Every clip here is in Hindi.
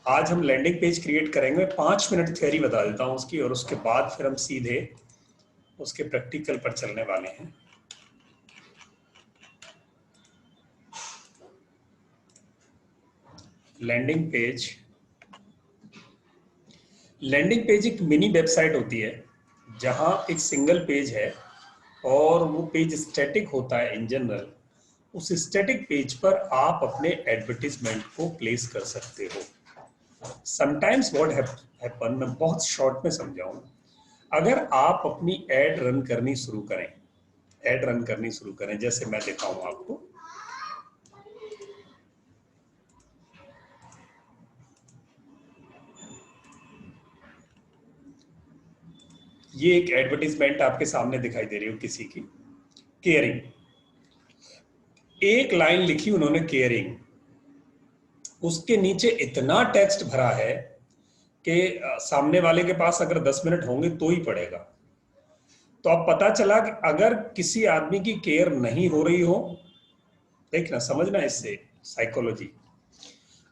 आज हम लैंडिंग पेज क्रिएट करेंगे। 5 मिनट थ्योरी बता देता हूं उसकी, और उसके बाद फिर हम सीधे उसके प्रैक्टिकल पर चलने वाले हैं। लैंडिंग पेज एक मिनी वेबसाइट होती है जहां एक सिंगल पेज है और वो पेज स्टैटिक होता है इन जनरल। उस स्टैटिक पेज पर आप अपने एडवर्टीजमेंट को प्लेस कर सकते हो। समटाइम्स व्हाट हैपन, मैं बहुत शॉर्ट में समझाऊं। अगर आप अपनी एड रन करनी शुरू करें, जैसे मैं दिखाऊं आपको। ये एक एडवर्टीजमेंट आपके सामने दिखाई दे रही हो किसी की, केयरिंग। एक लाइन लिखी उन्होंने केयरिंग, उसके नीचे इतना टेक्स्ट भरा है कि सामने वाले के पास अगर 10 मिनट होंगे तो ही पढ़ेगा। तो अब पता चला कि अगर किसी आदमी की केयर नहीं हो रही हो, देखना समझना इससे साइकोलॉजी।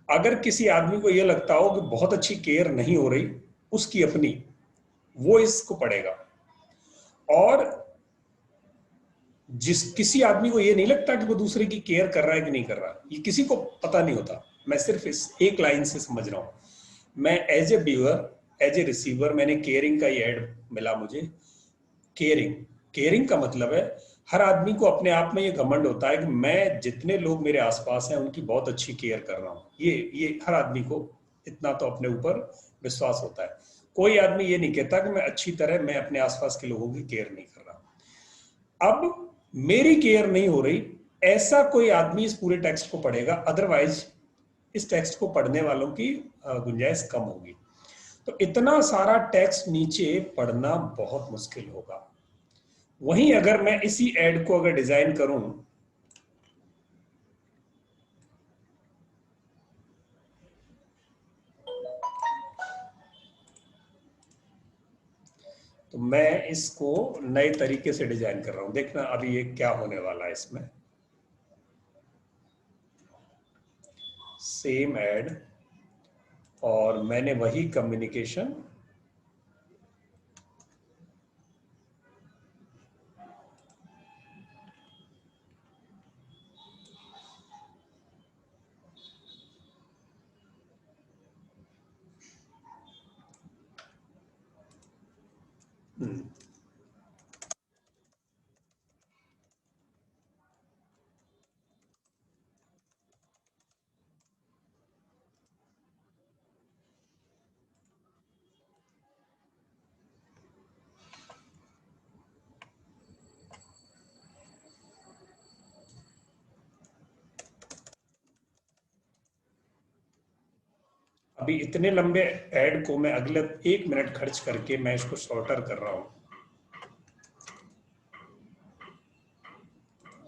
अगर किसी आदमी को यह लगता हो कि बहुत अच्छी केयर नहीं हो रही उसकी अपनी, वो इसको पढ़ेगा। और किसी आदमी को यह नहीं लगता कि वो दूसरे की केयर कर रहा है कि नहीं कर रहा, ये किसी को पता नहीं होता। मैं सिर्फ इस एक लाइन से समझ रहा हूं। मैं as a viewer, as a receiver, मैंने केयरिंग का ये ऐड मिला मुझे। केयरिंग का मतलब है हर आदमी को अपने आप में ये घमंड होता है कि मैं जितने लोग मेरे आसपास हैं उनकी बहुत अच्छी केयर कर रहा हूं। ये हर आदमी को इतना तो अपने ऊपर विश्वास होता है। कोई आदमी ये नहीं कहता कि मैं अपने आसपास के लोगों की केयर नहीं कर रहा। अब मेरी केयर नहीं हो रही, ऐसा कोई आदमी इस पूरे टेक्स्ट को पढ़ेगा, अदरवाइज इस टेक्स्ट को पढ़ने वालों की गुंजाइश कम होगी। तो इतना सारा टेक्स्ट नीचे पढ़ना बहुत मुश्किल होगा। वहीं अगर मैं इसी एड को अगर डिजाइन करूं, तो मैं इसको नए तरीके से डिजाइन कर रहा हूं। देखना अभी ये क्या होने वाला है। इसमें सेम एड और मैंने वही कम्युनिकेशन अभी इतने लंबे ऐड को मैं अगले 1 मिनट खर्च करके मैं इसको शॉर्टर कर रहा हूं।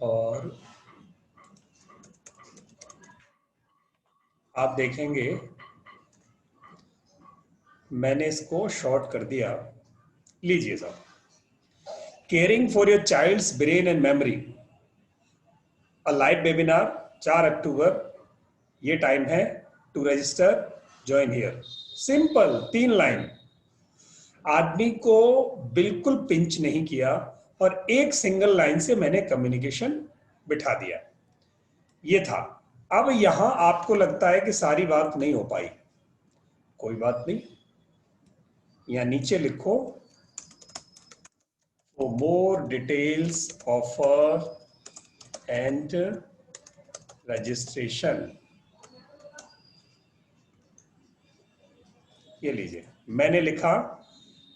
और आप देखेंगे मैंने इसको शॉर्ट कर दिया। लीजिए साहब, caring for your child's brain and memory, a live webinar 4 October, ये टाइम है to register, join here. Simple 3 line, आदमी को बिल्कुल पिंच नहीं किया और एक सिंगल लाइन से मैंने कम्युनिकेशन बिठा दिया। ये था। अब यहां आपको लगता है कि सारी बात नहीं हो पाई, कोई बात नहीं, यहां नीचे लिखो for more details offer and registration। ये लीजिए, मैंने लिखा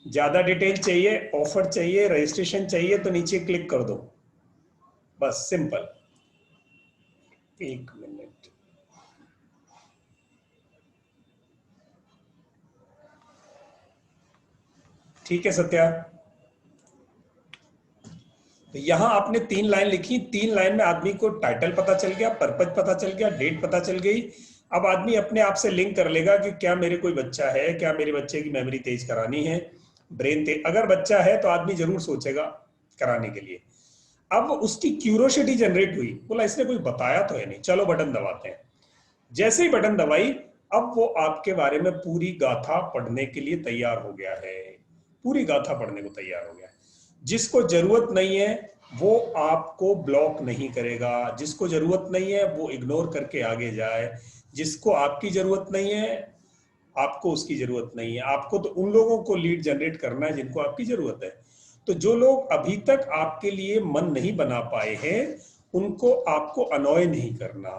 ज्यादा डिटेल चाहिए, ऑफर चाहिए, रजिस्ट्रेशन चाहिए तो नीचे क्लिक कर दो, बस सिंपल। 1 मिनट, ठीक है सत्या। तो यहां आपने 3 लाइन लिखी, 3 लाइन में आदमी को टाइटल पता चल गया, पर्पज पता चल गया, डेट पता चल गई। अब आदमी अपने आप से लिंक कर लेगा कि क्या मेरे कोई बच्चा है, क्या मेरे बच्चे की मेमोरी तेज करानी है, ब्रेन तेज। अगर बच्चा है तो आदमी जरूर सोचेगा कराने के लिए। अब उसकी क्यूरोसिटी जनरेट हुई, बोला इसने कोई बताया तो है नहीं, चलो बटन दबाते हैं। जैसे ही बटन दबाई, अब वो आपके बारे में पूरी गाथा पढ़ने के लिए तैयार हो गया है, पूरी गाथा पढ़ने को तैयार हो गया है। जिसको जरूरत नहीं है वो आपको ब्लॉक नहीं करेगा, जिसको जरूरत नहीं है वो इग्नोर करके आगे जाए, जिसको आपकी जरूरत नहीं है आपको उसकी जरूरत नहीं है। आपको तो उन लोगों को लीड जनरेट करना है जिनको आपकी जरूरत है। तो जो लोग अभी तक आपके लिए मन नहीं बना पाए हैं उनको आपको अनॉय नहीं करना।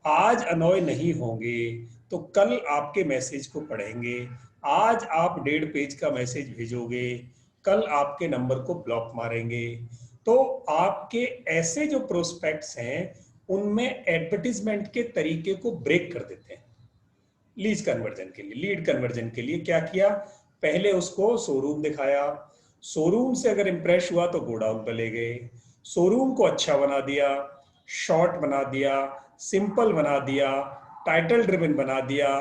आज अनॉय नहीं होंगे तो कल आपके मैसेज को पढ़ेंगे। आज आप 1.5 पेज का मैसेज भेजोगे, कल आपके नंबर को ब्लॉक मारेंगे। तो आपके ऐसे जो प्रोस्पेक्ट्स हैं उनमें एडवर्टीजमेंट के तरीके को ब्रेक कर देते हैं। लीड कन्वर्जन के लिए क्या किया, पहले उसको शोरूम दिखाया, शोरूम से अगर इंप्रेस हुआ तो गोडाउन पे ले गए, शोरूम को अच्छा बना दिया, शॉर्ट बना दिया, सिंपल बना दिया, टाइटल ड्रिवन बना दिया,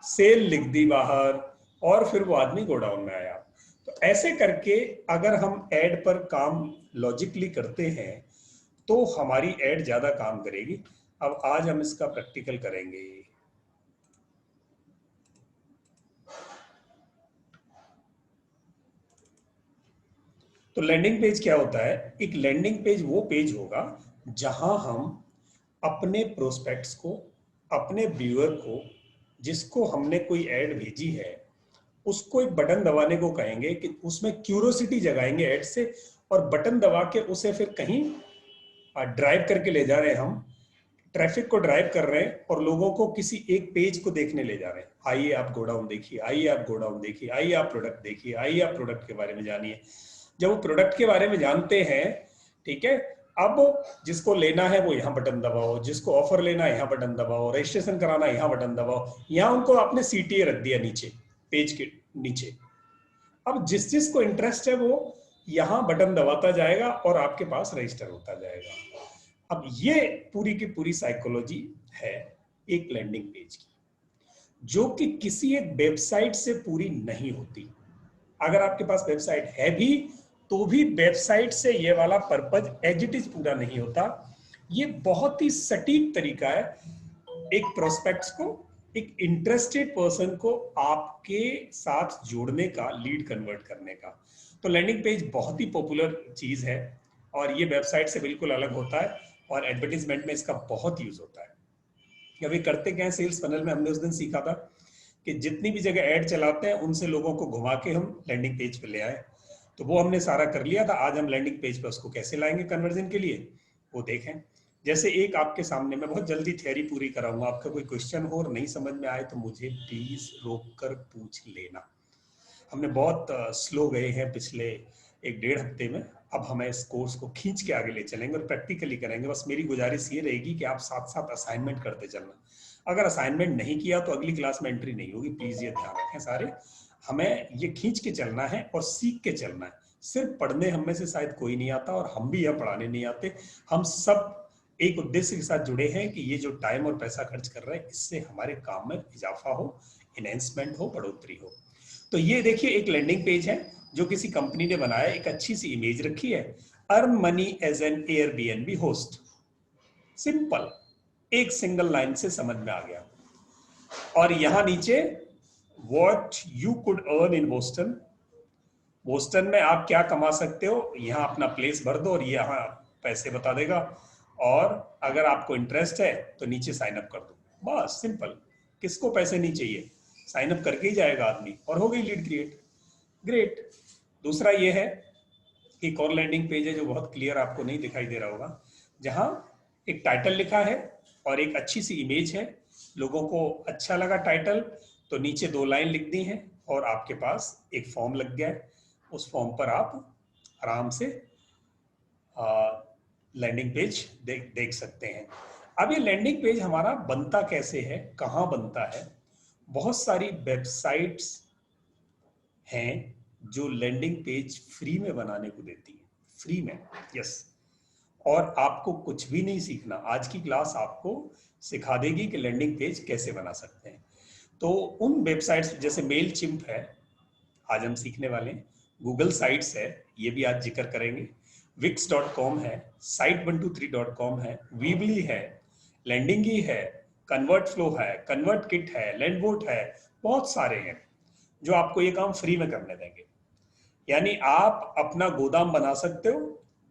सेल लिख दी बाहर, और फिर वो आदमी गोडाउन में आया। तो ऐसे करके अगर हम एड पर काम लॉजिकली करते हैं तो हमारी एड ज्यादा काम करेगी। अब आज हम इसका प्रैक्टिकल करेंगे। तो लैंडिंग पेज क्या होता है, एक लैंडिंग पेज वो पेज होगा जहां हम अपने प्रोस्पेक्ट्स को, अपने व्यूअर को, जिसको हमने कोई ऐड भेजी है उसको एक बटन दबाने को कहेंगे कि उसमें क्यूरोसिटी जगाएंगे ऐड से, और बटन दबा के उसे फिर कहीं ड्राइव करके ले जा रहे हैं। हम ट्रैफिक को ड्राइव कर रहे हैं और लोगों को किसी एक पेज को देखने ले जा रहे हैं। आइए आप गोडाउन देखिए, आइए आप गोडाउन देखिए, आइए आप प्रोडक्ट देखिए, आइए आप प्रोडक्ट के बारे में जानिए। जब वो प्रोडक्ट के बारे में जानते हैं, ठीक है, अब जिसको लेना है वो यहाँ बटन दबाओ, जिसको ऑफर लेना है यहाँ बटन दबाओ, रजिस्ट्रेशन कराना है यहाँ बटन दबाओ। यहाँ उनको आपने सीटीए रख दिया नीचे, पेज के नीचे। अब जिस जिसको इंटरेस्ट है वो यहाँ बटन दबाता जाएगा और आपके पास रजिस्टर होता जाएगा। अब ये पूरी की पूरी साइकोलॉजी है एक लैंडिंग पेज की, जो कि किसी एक वेबसाइट से पूरी नहीं होती। अगर आपके पास वेबसाइट है भी तो भी वेबसाइट से ये वाला पर्पज एज इट इज पूरा नहीं होता। ये बहुत ही सटीक तरीका है एक प्रोस्पेक्ट्स को, एक इंटरेस्टेड पर्सन को आपके साथ जोड़ने का, लीड कन्वर्ट करने का। तो लैंडिंग पेज बहुत ही पॉपुलर चीज है और ये वेबसाइट से बिल्कुल अलग होता है और एडवर्टीजमेंट में इसका बहुत यूज होता है। अभी करते क्या है, सेल्स फनल में हमने उस दिन सीखा था कि जितनी भी जगह ऐड चलाते हैं उनसे लोगों को घुमा के हम लैंडिंग पेज पे ले आए। तो वो हमने सारा कर लिया था। आज हम लैंडिंग पेज पे उसको कैसे लाएंगे कन्वर्जन के लिए वो देखें। जैसे एक आपके सामने, मैं बहुत जल्दी थियरी पूरी कराऊंगा, आपका कोई क्वेश्चन हो और नहीं समझ में आए तो मुझे प्लीज रोक कर पूछ लेना। हमने बहुत स्लो गए हैं पिछले 1-1.5 हफ्ते में। अब हमें इस कोर्स को खींच के आगे ले चलेंगे और प्रैक्टिकली करेंगे। बस मेरी गुजारिश ये रहेगी कि आप साथ साथ असाइनमेंट करते चलना। अगर असाइनमेंट नहीं किया तो अगली क्लास में एंट्री नहीं होगी, प्लीज ये ध्यान रखें सारे। हमें ये खींच के चलना है और सीख के चलना है। सिर्फ पढ़ने हम में से शायद कोई नहीं आता और हम भी यहाँ पढ़ाने नहीं आते। हम सब एक उद्देश्य के साथ जुड़े हैं कि ये जो टाइम और पैसा खर्च कर रहे हैं इससे हमारे काम में इजाफा हो, इनहेंसमेंट हो, बढ़ोतरी हो। तो ये देखिए एक लैंडिंग पेज है जो किसी कंपनी ने बनाया, एक अच्छी सी इमेज रखी है, earn money as an Airbnb host. Simple, एक सिंगल लाइन से समझ में आ गया। और यहां नीचे what you could earn in Boston, Boston में आप क्या कमा सकते हो, यहाँ अपना प्लेस भर दो और ये यहाँ पैसे बता देगा। और अगर आपको इंटरेस्ट है तो नीचे साइन अप कर दो, बस सिंपल। किसको पैसे नहीं चाहिए, साइन अप करके ही जाएगा आदमी और हो गई लीड क्रिएट। ग्रेट। दूसरा ये है, एक और लैंडिंग पेज है जो बहुत क्लियर आपको नहीं दिखाई दे रहा होगा, जहां एक टाइटल लिखा है और एक अच्छी सी इमेज है। लोगों को अच्छा लगा टाइटल तो नीचे 2 लाइन लिख दी हैं और आपके पास एक फॉर्म लग गया है। उस फॉर्म पर आप आराम से लैंडिंग पेज देख सकते हैं। अब ये लैंडिंग पेज हमारा बनता कैसे है, कहाँ बनता है। बहुत सारी वेबसाइट्स हैं जो लैंडिंग पेज फ्री में बनाने को देती है, फ्री में, यस। और आपको कुछ भी नहीं सीखना, आज की क्लास आपको सिखा देगी कि लैंडिंग पेज कैसे बना सकते हैं। तो उन वेबसाइट्स जैसे मेल चिम्प है, आज हम सीखने वाले हैं। गूगल साइट्स है, ये भी आज जिक्र करेंगे। wix.com है, site123.com है, वीबली है, लैंडिंगी है, कन्वर्ट फ्लो है, कन्वर्ट किट है, लैंडबोट है, बहुत सारे हैं जो आपको ये काम फ्री में करने देंगे। यानी आप अपना गोदाम बना सकते हो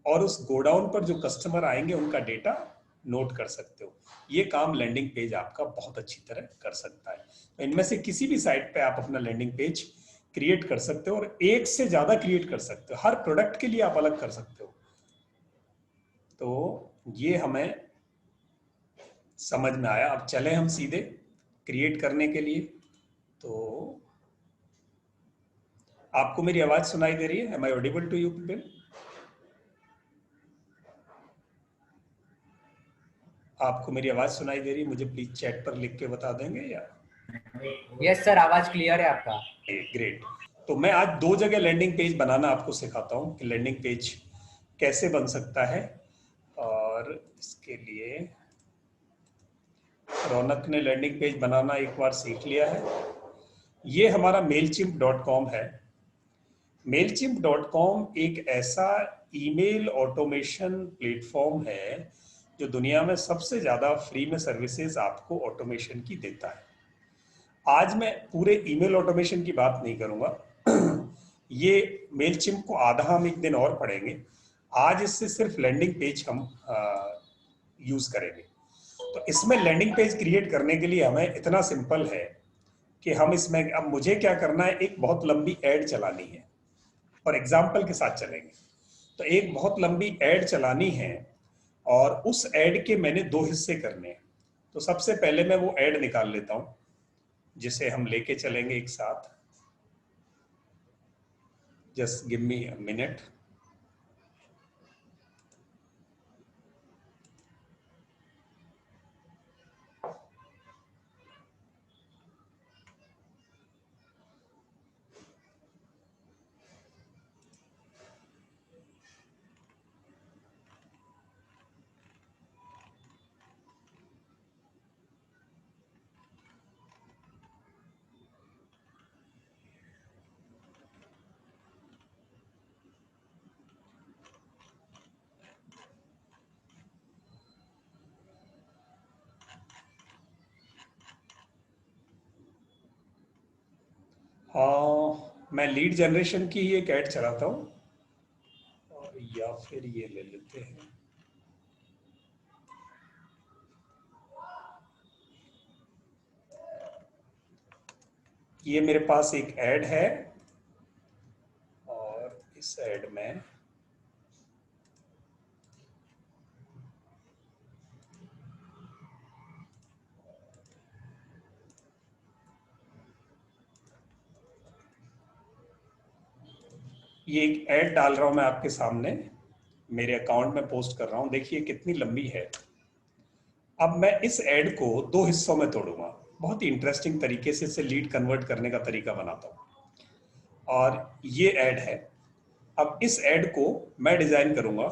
और उस गोडाउन पर जो कस्टमर आएंगे उनका डेटा नोट कर सकते हो। ये काम लैंडिंग पेज आपका बहुत अच्छी तरह कर सकता है। तो इनमें से किसी भी साइट पे आप अपना लैंडिंग पेज क्रिएट कर सकते हो और एक से ज्यादा क्रिएट कर सकते हो, हर प्रोडक्ट के लिए आप अलग कर सकते हो। तो ये हमें समझ में आया। अब चले हम सीधे क्रिएट करने के लिए। तो आपको मेरी आवाज सुनाई दे रही है? Am I audible to you people? आपको मेरी आवाज सुनाई दे रही है? मुझे प्लीज चैट पर लिख के बता देंगे या? यस सर, आवाज क्लियर है आपका। ग्रेट। तो मैं आज दो जगह लैंडिंग पेज बनाना आपको सिखाता हूँ कि लैंडिंग पेज कैसे बन सकता है। और इसके लिए रौनक ने लैंडिंग पेज बनाना एक बार सीख लिया है। ये हमारा mailchimp.com है। mailchimp.com एक ऐसा ईमेल ऑटोमेशन प्लेटफॉर्म है जो दुनिया में सबसे ज्यादा फ्री में सर्विसेज आपको ऑटोमेशन की देता है। आज मैं पूरे ईमेल ऑटोमेशन की बात नहीं करूंगा, ये मेलचिम्प को आधा हम एक दिन और पढ़ेंगे। आज इससे सिर्फ लैंडिंग पेज हम यूज करेंगे। तो इसमें लैंडिंग पेज क्रिएट करने के लिए हमें इतना सिंपल है कि हम इसमें, अब मुझे क्या करना है, एक बहुत लंबी एड चलानी है और एग्जाम्पल के साथ चलेंगे। तो एक बहुत लंबी एड चलानी है और उस एड के मैंने दो हिस्से करने हैं। तो सबसे पहले मैं वो एड निकाल लेता हूं जिसे हम लेके चलेंगे एक साथ। Just give me a minute. हाँ, मैं लीड जनरेशन की ही एक ऐड चलाता हूँ, और या फिर ये ले लेते हैं। ये मेरे पास एक ऐड है और इस ऐड में ये एक ऐड डाल रहा हूं मैं आपके सामने, मेरे अकाउंट में पोस्ट कर रहा हूं। देखिए कितनी लंबी है। अब मैं इस ऐड को दो हिस्सों में तोड़ूंगा, बहुत ही इंटरेस्टिंग तरीके से इसे लीड कन्वर्ट करने का तरीका बनाता हूं। और ये ऐड है। अब इस ऐड को मैं डिजाइन करूंगा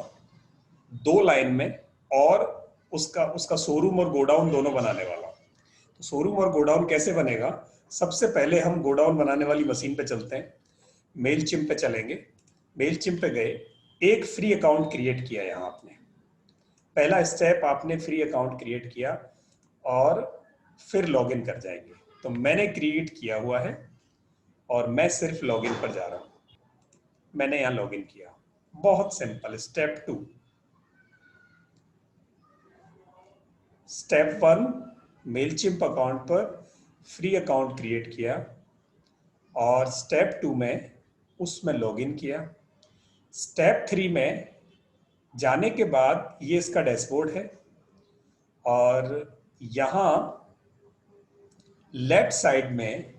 दो लाइन में, और उसका उसका शोरूम और गोडाउन दोनों बनाने वाला। तो शोरूम और गोडाउन कैसे बनेगा? सबसे पहले हम गोडाउन बनाने वाली मशीन पे चलते हैं, मेलचिम्प पे चलेंगे। मेलचिम्प पे गए, एक फ्री अकाउंट क्रिएट किया यहाँ आपने। पहला स्टेप, आपने फ्री अकाउंट क्रिएट किया और फिर लॉगिन कर जाएंगे। तो मैंने क्रिएट किया हुआ है और मैं सिर्फ लॉगिन पर जा रहा हूं। मैंने यहां लॉगिन किया। बहुत simple. Step 2, step 1, Mailchimp account पर फ्री अकाउंट क्रिएट किया और स्टेप 2 में उसमें लॉगिन किया। स्टेप 3 में जाने के बाद ये इसका डैशबोर्ड है और यहां लेफ्ट साइड में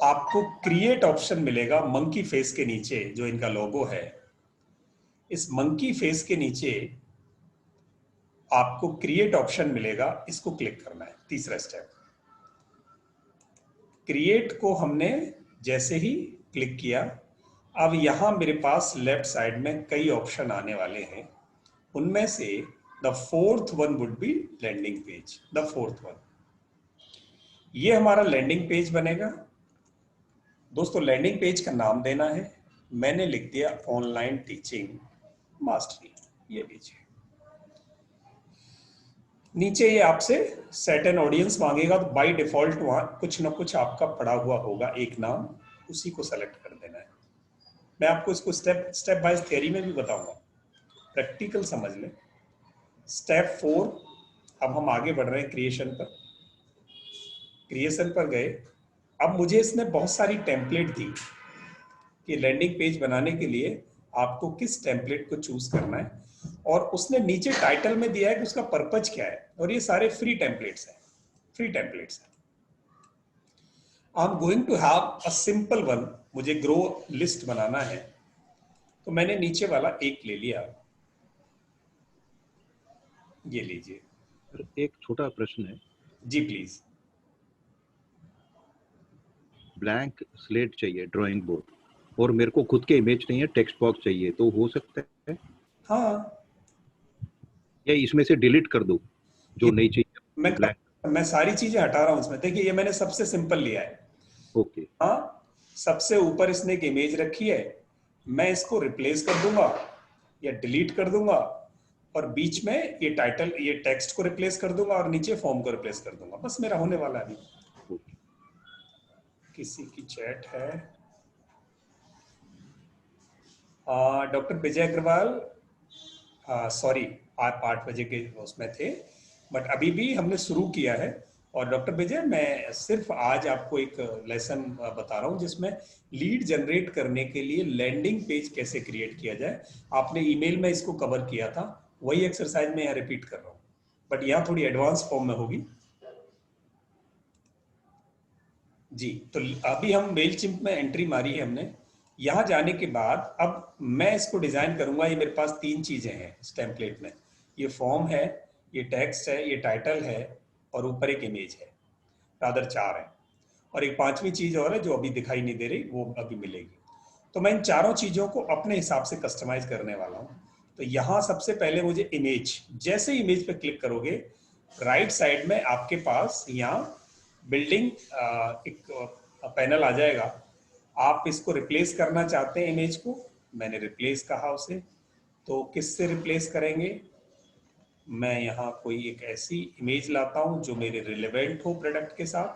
आपको क्रिएट ऑप्शन मिलेगा मंकी फेस के नीचे, जो इनका लोगो है। इस मंकी फेस के नीचे आपको क्रिएट ऑप्शन मिलेगा, इसको क्लिक करना है। तीसरा स्टेप, क्रिएट को हमने जैसे ही क्लिक किया, अब यहां मेरे पास लेफ्ट साइड में कई ऑप्शन आने वाले हैं। उनमें से the fourth one would be landing page. The fourth one, ये हमारा लैंडिंग पेज बनेगा। दोस्तों, लैंडिंग पेज का नाम देना है। मैंने लिख दिया ऑनलाइन टीचिंग मास्टरी। ये लीजिए। नीचे ये आपसे सेट एन ऑडियंस मांगेगा, तो बाय डिफॉल्ट वहां कुछ ना कुछ आपका पड़ा हुआ होगा, एक नाम, उसी को सेलेक्ट कर देना है। मैं आपको इसको स्टेप स्टेप बाय थियरी में भी बताऊंगा, प्रैक्टिकल समझ लें। स्टेप 4, अब हम आगे बढ़ रहे हैं क्रिएशन पर। क्रिएशन पर गए, अब मुझे इसने बहुत सारी टेम्पलेट दी कि लैंडिंग पेज बनाने के लिए आपको किस टेम्पलेट को चूज करना है, और उसने नीचे टाइटल में दिया है कि उसका पर्पज क्या है, और ये सारे फ्री टेम्पलेट्स हैं, फ्री टेम्पलेट्स हैं। I am going to have a simple one, मुझे ग्रो लिस्ट बनाना है, तो मैंने नीचे वाला एक ले लिया, ये लीजिए। सर, एक छोटा प्रश्न है। जी प्लीज। ब्लैंक स्लेट चाहिए, ड्राइंग बोर्ड, और मेरे को खुद के इमेज नहीं है, टेक्स्ट बॉक्स चाहिए, तो हो सकता है हाँ, या इसमें से डिलीट कर दो जो ये नहीं चाहिए मैं ब्लैंक? मैं सारी चीजें हटा रहा हूं इसमें। देखिए ये मैंने सबसे सिंपल लिया है। ओके। हाँ, सबसे ऊपर इसने एक इमेज रखी है, मैं इसको रिप्लेस कर दूंगा या डिलीट कर दूंगा, और बीच में ये टाइटल, ये टेक्स्ट को रिप्लेस कर दूंगा, और नीचे फॉर्म को रिप्लेस कर दूंगा। बस मेरा होने वाला है अभी। किसी की चैट है, डॉक्टर विजय अग्रवाल, सॉरी, आप 8 बजे के उसमें थे, बट अभी भी हमने शुरू किया है। और डॉक्टर विजय, मैं सिर्फ आज आपको एक लेसन बता रहा हूँ जिसमें लीड जनरेट करने के लिए लैंडिंग पेज कैसे क्रिएट किया जाए। आपने ईमेल में इसको कवर किया था, वही एक्सरसाइज मैं यहाँ रिपीट कर रहा हूँ, बट यहाँ थोड़ी एडवांस फॉर्म में होगी। जी, तो अभी हम मेलचिम्प में एंट्री मारी है हमने। यहाँ जाने के बाद अब मैं इसको डिजाइन करूंगा। ये मेरे पास 3 चीजें हैं इस टेम्पलेट में, ये फॉर्म है, ये टेक्स्ट है, ये टाइटल है, और ऊपर एक इमेज है, रादर 4 है। और एक 5वीं चीज और है जो अभी दिखाई नहीं दे रही, वो अभी मिलेगी। तो मैं इन चारों चीजों को अपने हिसाब से कस्टमाइज करने वाला हूँ। तो यहाँ सबसे पहले मुझे इमेज, जैसे इमेज पे क्लिक करोगे, राइट साइड में आपके पास यहाँ बिल्डिंग एक पैनल आ जाएगा। आप इसको रिप्लेस करना चाहते हैं इमेज को, मैंने रिप्लेस कहा उसे, तो किससे रिप्लेस करेंगे? मैं यहाँ कोई एक ऐसी इमेज लाता हूँ जो मेरे रिलेवेंट हो प्रोडक्ट के साथ।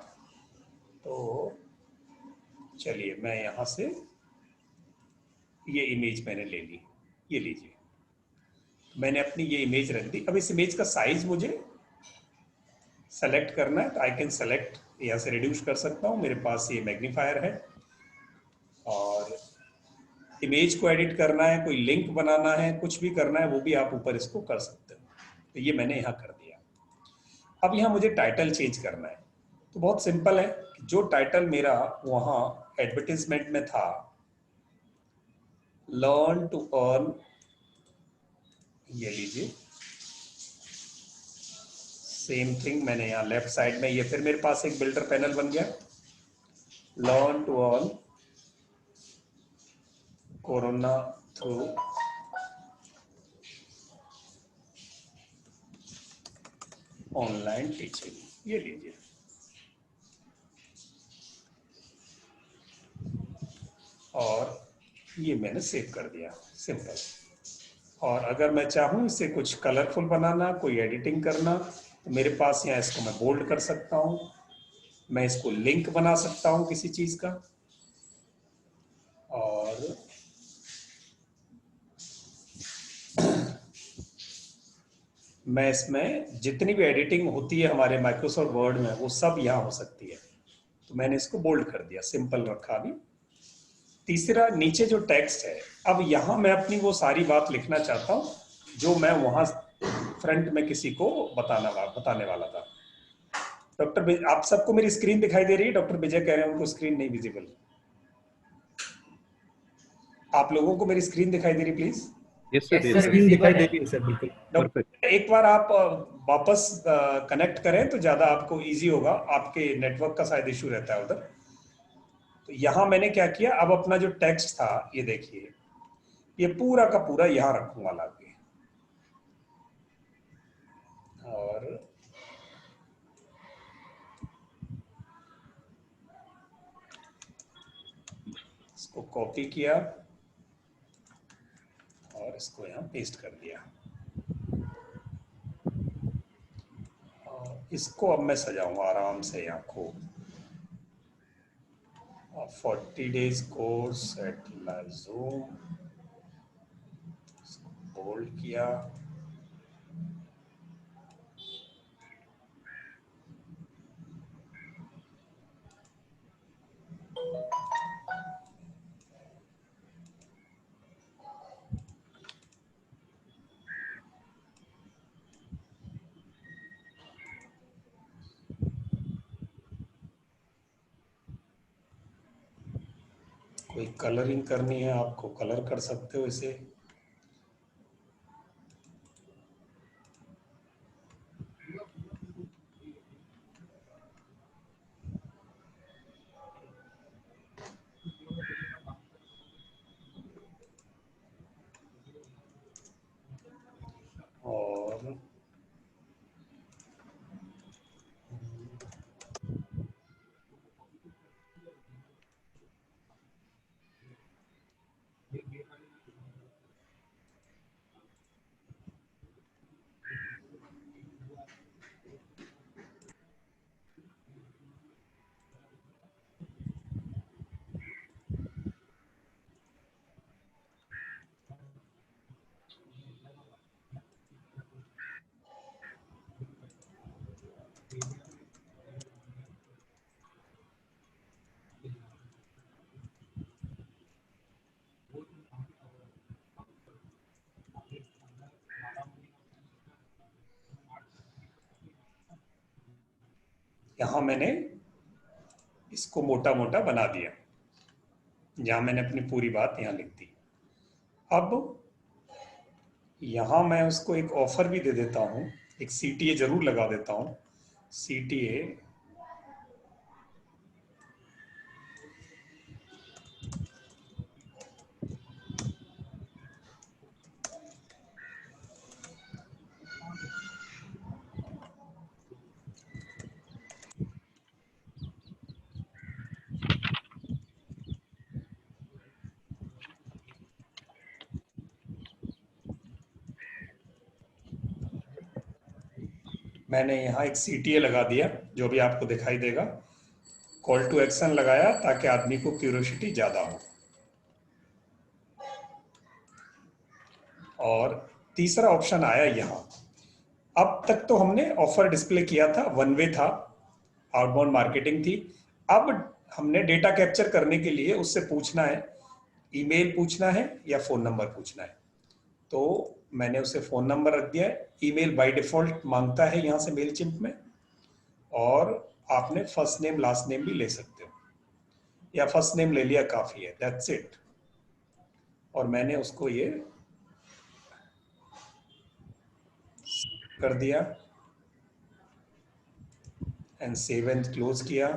तो चलिए, मैं यहाँ से ये इमेज मैंने ले ली, ये लीजिए, मैंने अपनी ये इमेज रख दी। अब इस इमेज का साइज मुझे सेलेक्ट करना है, तो आई कैन सेलेक्ट, यहाँ से रिड्यूस कर सकता हूँ, मेरे पास ये मैग्नीफायर है। और इमेज को एडिट करना है, कोई लिंक बनाना है, कुछ भी करना है, वो भी आप ऊपर इसको कर सकते हो। तो ये मैंने यहाँ कर दिया। अब यहाँ मुझे टाइटल चेंज करना है, तो बहुत सिंपल है, जो टाइटल मेरा वहाँ एडवर्टीजमेंट में था, लर्न टू अर्न, ये लीजिए, सेम थिंग मैंने यहाँ लेफ्ट साइड में, ये फिर मेरे पास एक बिल्डर पैनल बन गया, learn to earn corona through online teaching, ये लीजिए। और ये मैंने सेव कर दिया, सिंपल। और अगर मैं चाहूँ इसे कुछ कलरफुल बनाना, कोई एडिटिंग करना, तो मेरे पास यहाँ इसको मैं बोल्ड कर सकता हूँ, मैं इसको लिंक बना सकता हूँ किसी चीज का। और मैं इसमें जितनी भी एडिटिंग होती है हमारे माइक्रोसॉफ्ट वर्ड में, वो सब यहाँ हो सकती है। तो मैंने इसको बोल्ड कर दिया, सिंपल रखा अभी। तीसरा, नीचे जो टेक्स्ट है, अब यहाँ मैं अपनी वो सारी बात लिखना चाहता हूँ जो मैं वहां फ्रंट में किसी को बताने वाला था। डॉक्टर, आप सबको मेरी स्क्रीन दिखाई दे रही है? डॉक्टर विजय कह रहे हैं उनको स्क्रीन नहीं विजिबल। आप लोगों को मेरी स्क्रीन दिखाई दे रही, please? Yes yes sir, sir, screen दिखाई विजिबल दे है। रही है सर, बिल्कुल। परफेक्ट। डॉक्टर, एक बार आप वापस कनेक्ट करें तो ज्यादा आपको इजी होगा, आपके नेटवर्क का शायद इशू रहता है उधर। तो यहाँ मैंने क्या किया, अब अपना जो टेक्स्ट था, ये देखिए, ये पूरा का पूरा यहाँ रखूंगा लाके। और इसको कॉपी किया और इसको यहाँ पेस्ट कर दिया। इसको अब मैं सजाऊंगा आराम से यहाँ को। 40 days कोर्स एट लाजूम, होल्ड किया। कोई कलरिंग करनी है आपको, कलर कर सकते हो इसे। और यहाँ मैंने इसको मोटा मोटा बना दिया, जहाँ मैंने अपनी पूरी बात यहाँ लिख दी। अब यहाँ मैं उसको एक ऑफर भी दे देता हूँ, एक CTA जरूर लगा देता हूँ। CTA मैंने यहाँ एक CTA लगा दिया, जो भी आपको दिखाई देगा। कॉल टू एक्शन लगाया ताकि आदमी को क्यूरियोसिटी ज्यादा हो। और तीसरा ऑप्शन आया यहाँ। अब तक तो हमने ऑफर डिस्प्ले किया था, वन वे था, आउटबाउंड मार्केटिंग थी। अब हमने डेटा कैप्चर करने के लिए उससे पूछना है, ईमेल पूछना है या फोन नंबर पूछना है। तो मैंने उसे फोन नंबर रख दिया है। ईमेल बाय डिफॉल्ट मांगता है यहाँ से मेलचिम्प में, और आपने फर्स्ट नेम लास्ट नेम भी ले सकते हो, या फर्स्ट नेम ले लिया काफी है, दैट्स इट। और मैंने उसको ये कर दिया एंड सेव एंड क्लोज किया।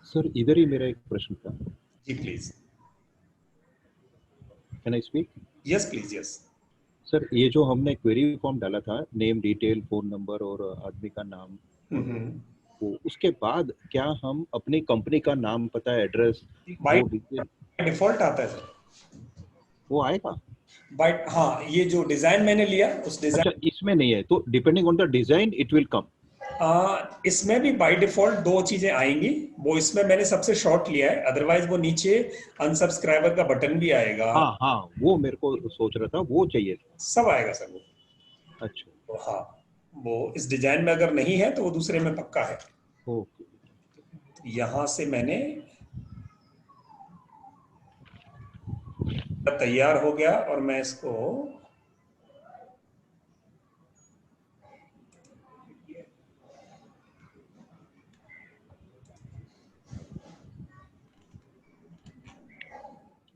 सर इधर ही मेरा एक प्रश्न था, जी please. Can I speak? Yes please, yes. Sir ये जो हमने क्वेरी फॉर्म डाला था, नेम डिटेल फोन नंबर और आदमी का नाम, और वो उसके बाद क्या हम अपनी कंपनी का नाम पता एड्रेस बाय वो डिटेल डिफॉल्ट आता है सर। वो आएगा? बट हाँ, ये जो डिजाइन मैंने लिया उस अच्छा, डिजाइन, इसमें नहीं है तो depending on the design it will come. इसमें भी बाय डिफॉल्ट दो चीजें आएंगी। वो इसमें मैंने सबसे शॉर्ट लिया है, अदरवाइज वो नीचे अनसब्सक्राइबर का बटन भी आएगा। हाँ हाँ, वो मेरे को सोच रहा था, वो चाहिए। सब आएगा सर वो। अच्छा, तो हाँ, वो इस डिजाइन में अगर नहीं है तो वो दूसरे में पक्का है। ओके। यहां से मैंने तैयार हो गया, और मैं इसको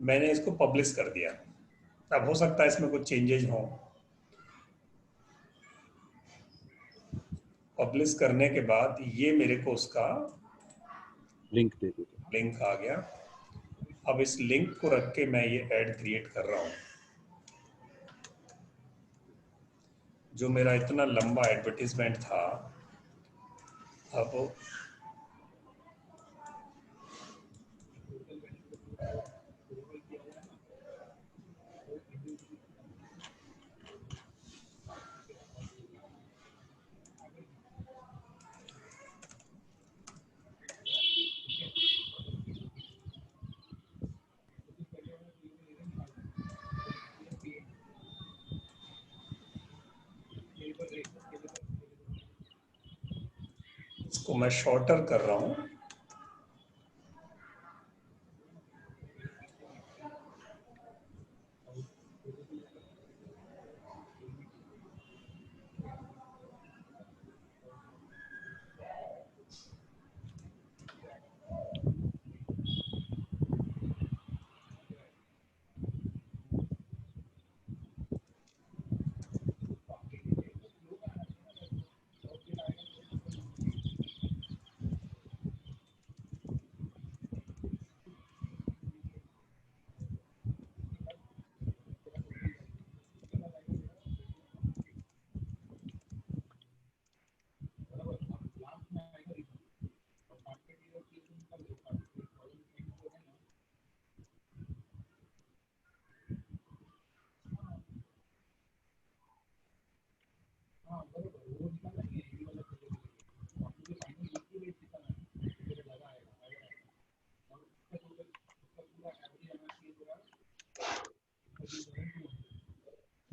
मैंने इसको पब्लिश कर दिया। अब हो सकता है इसमें कुछ चेंजेस हों। पब्लिश करने के बाद ये मेरे को उसका लिंक दे दो। लिंक आ गया। अब इस लिंक को रख के मैं ये ऐड क्रिएट कर रहा हूँ। जो मेरा इतना लंबा एडवर्टीजमेंट था, अब इसको मैं शॉर्टर कर रहा हूं।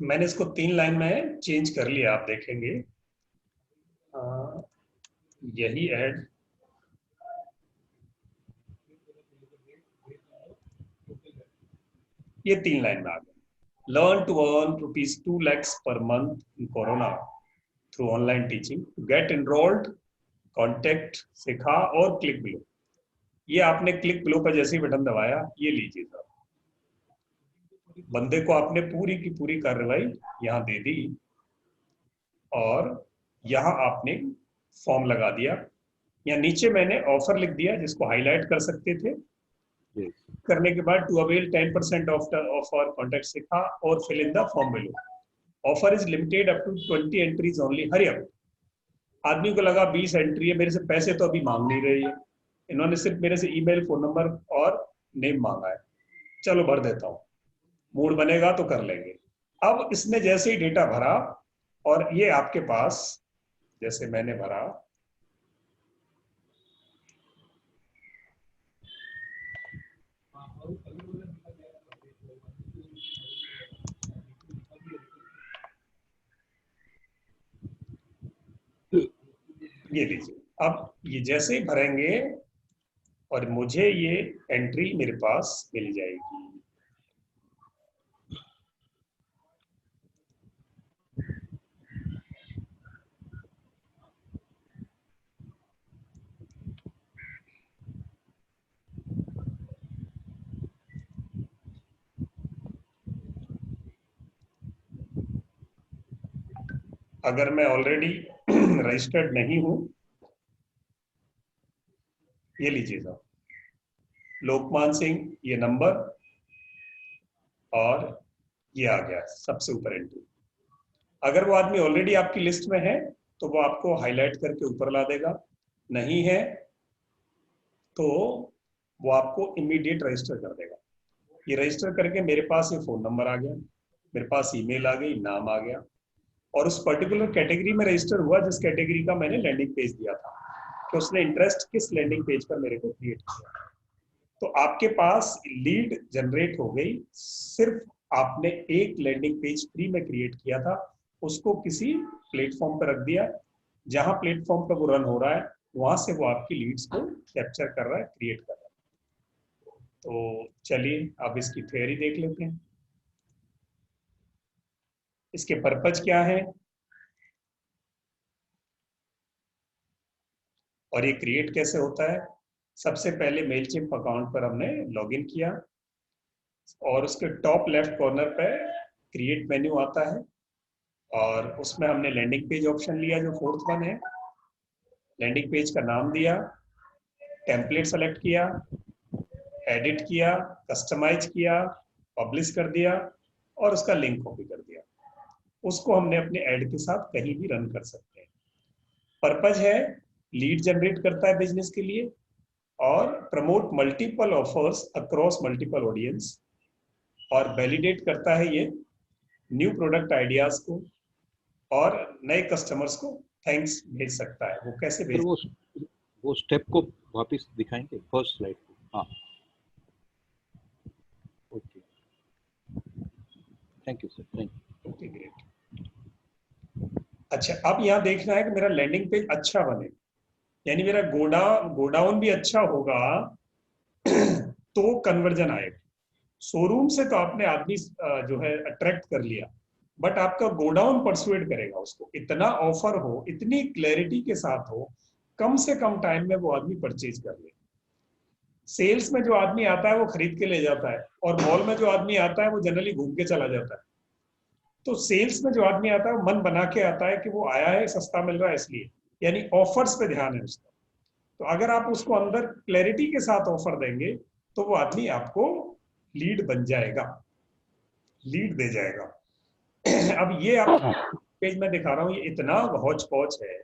मैंने इसको 3 लाइन में चेंज कर लिया, आप देखेंगे। यही ऐड ये 3 लाइन में आ गया। Learn to earn ₹2 lakhs per month in Corona through online teaching. To get enrolled, contact सिखा और क्लिक बिलो। ये आपने क्लिक बिलो पर जैसे ही बटन दबाया, ये लीजिए साहब, बंदे को आपने पूरी की पूरी कार्रवाई यहाँ दे दी और यहाँ आपने फॉर्म लगा दिया। यहाँ नीचे मैंने ऑफर लिख दिया जिसको हाईलाइट कर सकते थे। करने के बाद to avail 10% of our contact सिखा और fill in the form below. Offer is limited up to 20 entries only. Hurry up. आदमी को लगा 20 एंट्री है, मेरे से पैसे तो अभी मांग नहीं रही है, इन्होंने सिर्फ मेरे से ईमेल, फोन नंबर और नेम मांगा है, चलो भर देता हूँ, मूड बनेगा तो कर लेंगे। अब इसने जैसे ही डेटा भरा और ये आपके पास जैसे मैंने भरा, ये लीजिए। अब ये जैसे ही भरेंगे और मुझे ये एंट्री मेरे पास मिल जाएगी। अगर मैं ऑलरेडी रजिस्टर्ड नहीं हूं, ये लीजिए साहब, लोकमान सिंह ये नंबर और ये आ गया सबसे ऊपर एंट्री। अगर वो आदमी ऑलरेडी आपकी लिस्ट में है तो वो आपको हाईलाइट करके ऊपर ला देगा, नहीं है तो वो आपको इमीडिएट रजिस्टर कर देगा। ये रजिस्टर करके मेरे पास ये फोन नंबर आ गया, मेरे पास ईमेल आ गई, नाम आ गया और उस पर्टिकुलर कैटेगरी में रजिस्टर हुआ जिस कैटेगरी का मैंने लैंडिंग पेज दिया था कि उसने इंटरेस्ट किस लैंडिंग पेज पर मेरे को क्रिएट किया। तो आपके पास लीड जनरेट हो गई। सिर्फ आपने एक लैंडिंग पेज फ्री में क्रिएट किया था, उसको किसी प्लेटफॉर्म पर रख दिया, जहां प्लेटफॉर्म पर वो रन हो रहा है वहां से वो आपकी लीड्स को कैप्चर कर रहा है, क्रिएट कर रहा है। तो चलिए अब इसकी थ्योरी देख लेते हैं। इसके पर्पज क्या है और ये क्रिएट कैसे होता है। सबसे पहले मेलचिम्प अकाउंट पर हमने लॉगिन किया और उसके टॉप लेफ्ट कॉर्नर पे क्रिएट मेन्यू आता है और उसमें हमने लैंडिंग पेज ऑप्शन लिया जो 4th वन है। लैंडिंग पेज का नाम दिया, टेम्पलेट सेलेक्ट किया, एडिट किया, कस्टमाइज किया, पब्लिश कर दिया और उसका लिंक कॉपी कर दिया। उसको हमने अपने ऐड के साथ कहीं भी रन कर सकते हैं। पर्पज है लीड जनरेट करता है बिजनेस के लिए और promote multiple offers across multiple audience और वैलिडेट करता है ये न्यू प्रोडक्ट आइडियाज को और नए कस्टमर्स को थैंक्स भेज सकता है। वो कैसे भेज, वो स्टेप को वापस दिखाएंगे फर्स्ट स्लाइड पे। हाँ, okay, thank you sir, thank you. Okay great. अच्छा, अब यहाँ देखना है कि मेरा लैंडिंग पेज अच्छा बने, यानी मेरा गोडाउन भी अच्छा होगा तो कन्वर्जन आएगा। शोरूम से तो आपने आदमी जो है अट्रैक्ट कर लिया, बट आपका गोडाउन परसुएट करेगा उसको, इतना ऑफर हो, इतनी क्लैरिटी के साथ हो, कम से कम टाइम में वो आदमी परचेज कर ले। सेल्स में जो आदमी आता है वो खरीद के ले जाता है, और मॉल में जो आदमी आता है वो जनरली घूम के चला जाता है। तो सेल्स में जो आदमी आता है वो मन बना के आता है कि वो आया है सस्ता मिल रहा है इसलिए, यानी ऑफर्स पे ध्यान है उसका। तो अगर आप उसको अंदर क्लैरिटी के साथ ऑफर देंगे तो वो आदमी आपको लीड बन जाएगा, लीड दे जाएगा। अब ये आप पेज में दिखा रहा हूँ, ये इतना हौच पौच है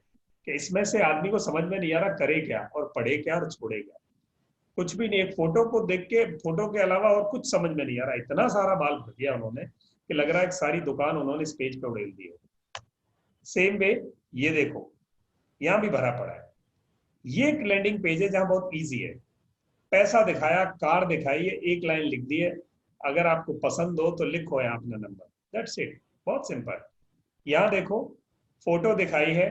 कि इसमें से आदमी को समझ में नहीं आ रहा करे क्या और पढ़े क्या और छोड़े क्या, कुछ भी नहीं। एक फोटो को देख के, फोटो के अलावा और कुछ समझ में नहीं आ रहा, इतना सारा माल भर दिया उन्होंने कि लग रहा है कि सारी दुकान उन्होंने इस पेज पे उड़ेल दी है। सेम वे ये देखो, यहाँ भी भरा पड़ा है। ये एक लैंडिंग पेज है जहां बहुत इजी है, पैसा दिखाया, कार दिखाई है, एक लाइन लिख दी है, अगर आपको पसंद हो तो लिखो यहाँ अपना नंबर, दैट्स इट, बहुत सिंपल। यहाँ देखो, फोटो दिखाई है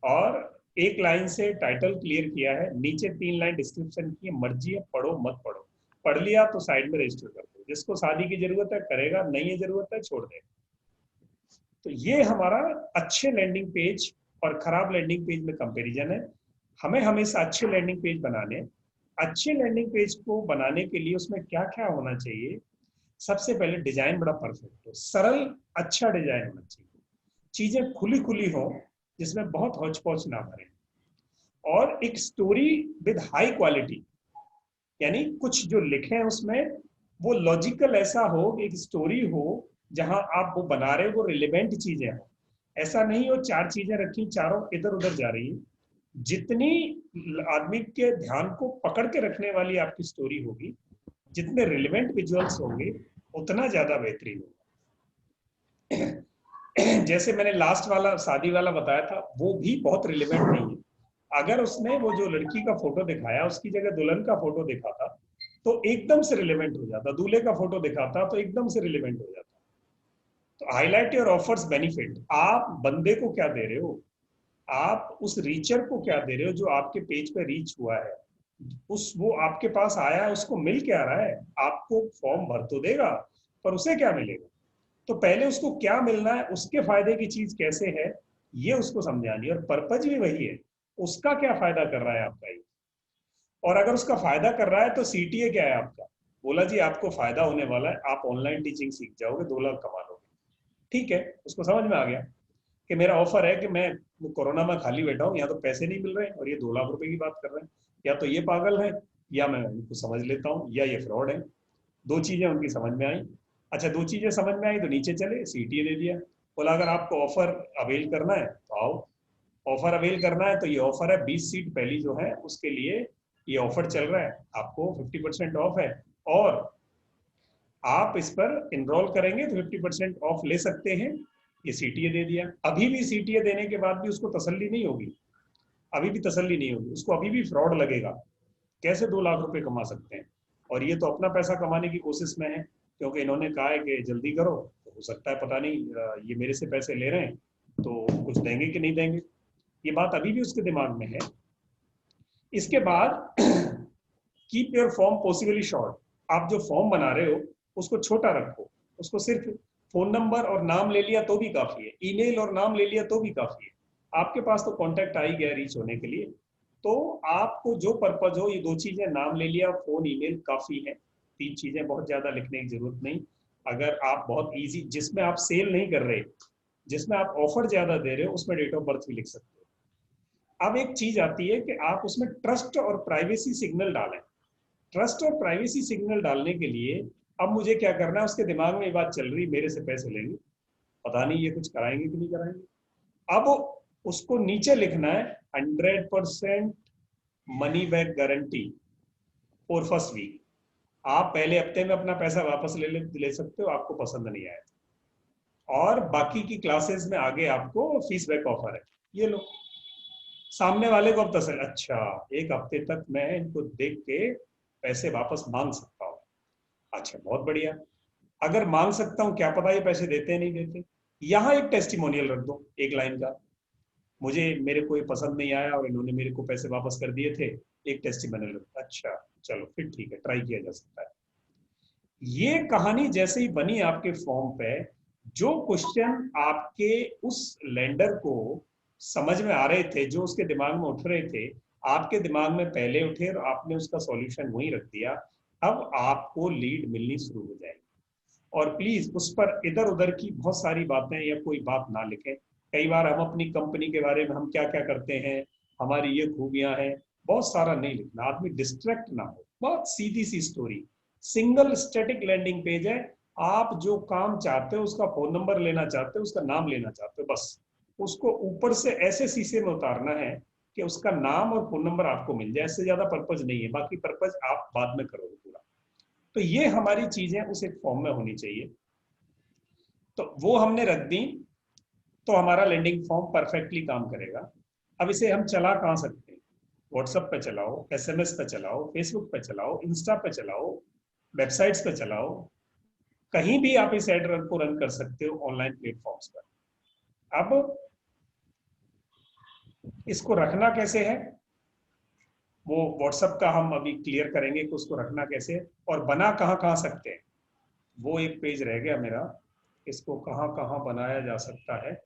और एक लाइन से टाइटल क्लियर किया है, नीचे 3 लाइन डिस्क्रिप्शन की है, मर्जी है पढ़ो मत पढ़ो, पढ़ लिया तो साइड में रजिस्टर कर दो, जिसको शादी की जरूरत है करेगा, नहीं है जरूरत है छोड़ देगा। तो ये हमारा अच्छे लैंडिंग पेज और खराब लैंडिंग पेज में कंपैरिजन है। हमें हमेशा अच्छे लैंडिंग पेज बनाने, अच्छे लैंडिंग पेज को बनाने के लिए उसमें क्या क्या होना चाहिए। सबसे पहले डिजाइन बड़ा परफेक्ट हो, सरल अच्छा डिजाइन होना चाहिए, चीजें खुली खुली हो जिसमें बहुत हौच पौच ना भरे, और एक स्टोरी विद हाई क्वालिटी, यानी कुछ जो लिखे हैं उसमें वो लॉजिकल ऐसा हो, एक स्टोरी हो जहां आप वो बना रहे हो वो रिलेवेंट चीजें हो। ऐसा नहीं हो 4 चीजें रखी, चारों इधर उधर जा रही है। जितनी आदमी के ध्यान को पकड़ के रखने वाली आपकी स्टोरी होगी, जितने रिलेवेंट विजुअल्स होंगे, उतना ज्यादा बेहतरीन होगा। जैसे मैंने लास्ट वाला शादी वाला बताया था, वो भी बहुत रिलेवेंट नहीं है। अगर उसने वो जो लड़की का फोटो दिखाया उसकी जगह दुल्हन का फोटो दिखाता तो एकदम से रिलेवेंट हो जाता, दूल्हे का फोटो दिखाता तो एकदम से रिलेवेंट हो जाता। तो हाईलाइट योर ऑफर्स बेनिफिट, आप बंदे को क्या दे रहे हो, आप उस रीचर को क्या दे रहे हो जो आपके पेज पे रीच हुआ है, उस वो आपके पास आया है, उसको मिल क्या रहा है, आपको फॉर्म भर तो देगा पर उसे क्या मिलेगा। तो पहले उसको क्या मिलना है, उसके फायदे की चीज कैसे है, ये उसको समझानी है, और पर्पज भी वही है, उसका क्या फायदा कर रहा है आपका ये। और अगर उसका फायदा कर रहा है तो सीटीए क्या है आपका, बोला जी आपको फायदा होने वाला है, आप ऑनलाइन टीचिंग सीख जाओगे, 2 लाख कमा लोगे। ठीक है, उसको समझ में आ गया कि मेरा ऑफर है कि मैं कोरोना में खाली बैठा हूँ, यहाँ तो पैसे नहीं मिल रहे और ये 2 लाख रुपए की बात कर रहे हैं, या तो ये पागल है या मैं उनको समझ लेता हूँ, या ये फ्रॉड है। 2 चीजें उनकी समझ में आई। अच्छा, 2 चीजें समझ में आई तो नीचे चले, सीटीए दे दिया। बोला अगर आपको ऑफर अवेल करना है तो आओ, ऑफर अवेल करना है तो ये ऑफर है, 20 सीट पहली जो है उसके लिए ये ऑफर चल रहा है, आपको 50% ऑफ है, और आप इस पर इनरोल करेंगे तो 50% ऑफ ले सकते हैं। ये सीटीए दे दिया। अभी भी सीटीए देने के बाद भी उसको तसल्ली नहीं होगी, अभी भी तसल्ली नहीं होगी, उसको अभी भी फ्रॉड लगेगा, कैसे 2 लाख रुपए कमा सकते हैं। और ये तो अपना पैसा कमाने की कोशिश में है, क्योंकि इन्होंने कहा है कि जल्दी करो, तो हो सकता है पता नहीं ये मेरे से पैसे ले रहे हैं तो कुछ देंगे कि नहीं देंगे, ये बात अभी भी उसके दिमाग में है। इसके बाद keep your form possibly short, आप जो फॉर्म बना रहे हो उसको छोटा रखो, उसको सिर्फ फोन नंबर और नाम ले लिया तो भी काफी है, ईमेल और नाम ले लिया तो भी काफी है, आपके पास तो कांटेक्ट आ ही गया रीच होने के लिए। तो आपको जो पर्पज हो, ये 2 चीजें, नाम ले लिया, फोन ईमेल काफी है, 3 चीजें बहुत ज्यादा लिखने की जरूरत नहीं। अगर आप बहुत इजी, जिसमें आप सेल नहीं कर रहे, जिसमें आप ऑफर ज्यादा दे रहे हो, उसमें डेट ऑफ बर्थ भी लिख सकते हो। अब एक चीज आती है कि आप उसमें ट्रस्ट और प्राइवेसी सिग्नल डालें। ट्रस्ट और प्राइवेसी सिग्नल डालने के लिए अब मुझे क्या करना है, उसके दिमाग में ये बात चल रही मेरे से पैसे लेंगे, पता नहीं ये कुछ कराएंगे कि नहीं कराएंगे। अब उसको नीचे लिखना है 100% money back guarantee for first week, आप पहले हफ्ते में अपना पैसा वापस ले सकते हो, आपको पसंद नहीं आया, और बाकी की क्लासेस में आगे आपको फीस बैक ऑफर है, ये लो। सामने वाले को अब तसल्ली, अच्छा 1 हफ्ते तक मैं इनको देख के पैसे वापस मांग सकता हूँ, अच्छा बहुत बढ़िया। अगर मांग सकता हूँ, क्या पता ये पैसे देते नहीं देते, यहाँ एक टेस्टिमोनियल रख दो, एक लाइन का, मेरे को ये पसंद नहीं आया और इन्होंने मेरे को पैसे वापस कर दिए थे, एक टेस्टिमोनियल। अच्छा चलो फिर ठीक है, ट्राई किया जा सकता है। ये कहानी जैसे ही बनी आपके फॉर्म पे, जो क्वेश्चन आपके उस लेंडर को समझ में आ रहे थे, जो उसके दिमाग में उठ रहे थे, आपके दिमाग में पहले उठे और आपने उसका सॉल्यूशन वहीं रख दिया, अब आपको लीड मिलनी शुरू हो जाएगी। और प्लीज उस पर इधर उधर की बहुत सारी बातें या कोई बात ना लिखें। कई बार हम अपनी कंपनी के बारे में हम क्या क्या करते हैं, हमारी ये खूबियां हैं, बहुत सारा नहीं लिखना, आदमी डिस्ट्रैक्ट ना हो। बहुत सीधी सी story, single static landing page है। आप जो काम चाहते हो, उसका फोन नंबर लेना चाहते हो, उसका नाम लेना चाहते हो, बस उसको ऊपर से ऐसे शीशे में उतारना है कि उसका नाम और फोन नंबर आपको मिल जाए। इससे ज्यादा पर्पज नहीं है, बाकी पर्पज आप बाद में करोगे पूरा। तो ये हमारी चीजें उस एक फॉर्म में होनी चाहिए, तो वो हमने रख दी, तो हमारा लैंडिंग फॉर्म परफेक्टली काम करेगा। अब इसे हम चला कहाँ सकते हैं? व्हाट्सएप पे चलाओ, एसएमएस पे चलाओ, फेसबुक पे चलाओ, इंस्टा पे चलाओ, वेबसाइट्स पे चलाओ, कहीं भी आप इस एड रन को रन कर सकते हो ऑनलाइन प्लेटफॉर्म्स पर। अब इसको रखना कैसे है, वो व्हाट्सएप का हम अभी क्लियर करेंगे कि उसको रखना कैसे है, और बना कहाँ कहाँ सकते हैं। वो एक पेज रह गया मेरा, इसको कहाँ कहाँ बनाया जा सकता है।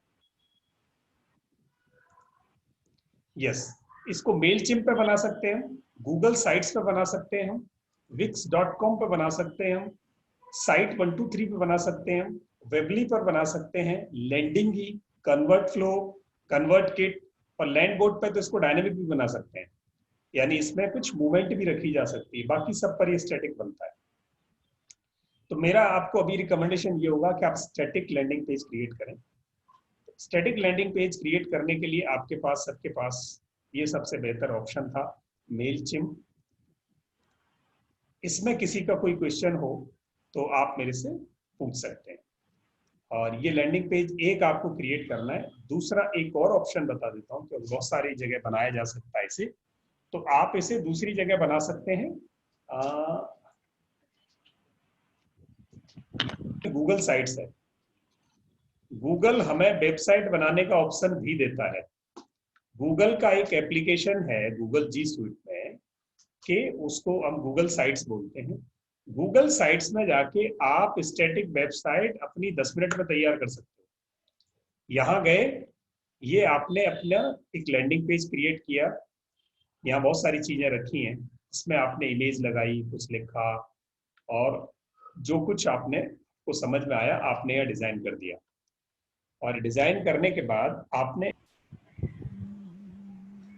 यस, इसको मेल चिम पे बना सकते हैं, गूगल साइट्स पे बना सकते हैं हम, wix.com पे बना सकते हैं हम, साइट 123 पे बना सकते हैं, वेबली पर बना सकते हैं, लैंडिंग ही, कन्वर्ट फ्लो, कन्वर्ट किट, और लैंड बोर्ड पे तो इसको डायनेमिक भी बना सकते हैं, यानी इसमें कुछ मूवमेंट भी रखी जा सकती है, बाकी सब पर ये स्टैटिक बनता है। तो मेरा आपको अभी रिकमेंडेशन ये होगा कि आप स्टैटिक लैंडिंग पेज क्रिएट करें। स्टैटिक लैंडिंग पेज क्रिएट करने के लिए आपके पास, सबके पास ये सबसे बेहतर ऑप्शन था, मेलचिम। इसमें किसी का कोई क्वेश्चन हो तो आप मेरे से पूछ सकते हैं। और ये लैंडिंग पेज एक आपको क्रिएट करना है। दूसरा एक और ऑप्शन बता देता हूँ, क्योंकि बहुत सारी जगह बनाया जा सकता है इसे, तो आप इसे दूसरी जगह बना सकते हैं। गूगल साइट्स है, गूगल हमें वेबसाइट बनाने का ऑप्शन भी देता है। गूगल का एक एप्लीकेशन है गूगल जी स्वीट में, कि उसको हम गूगल साइट्स बोलते हैं। गूगल साइट्स में जाके आप स्टैटिक वेबसाइट अपनी 10 मिनट में तैयार कर सकते हो। यहाँ गए, ये आपने अपना एक लैंडिंग पेज क्रिएट किया, यहाँ बहुत सारी चीजें रखी हैं, इसमें आपने इमेज लगाई, कुछ लिखा, और जो कुछ आपने को समझ में आया आपने यह डिजाइन कर दिया। और डिजाइन करने के बाद आपने,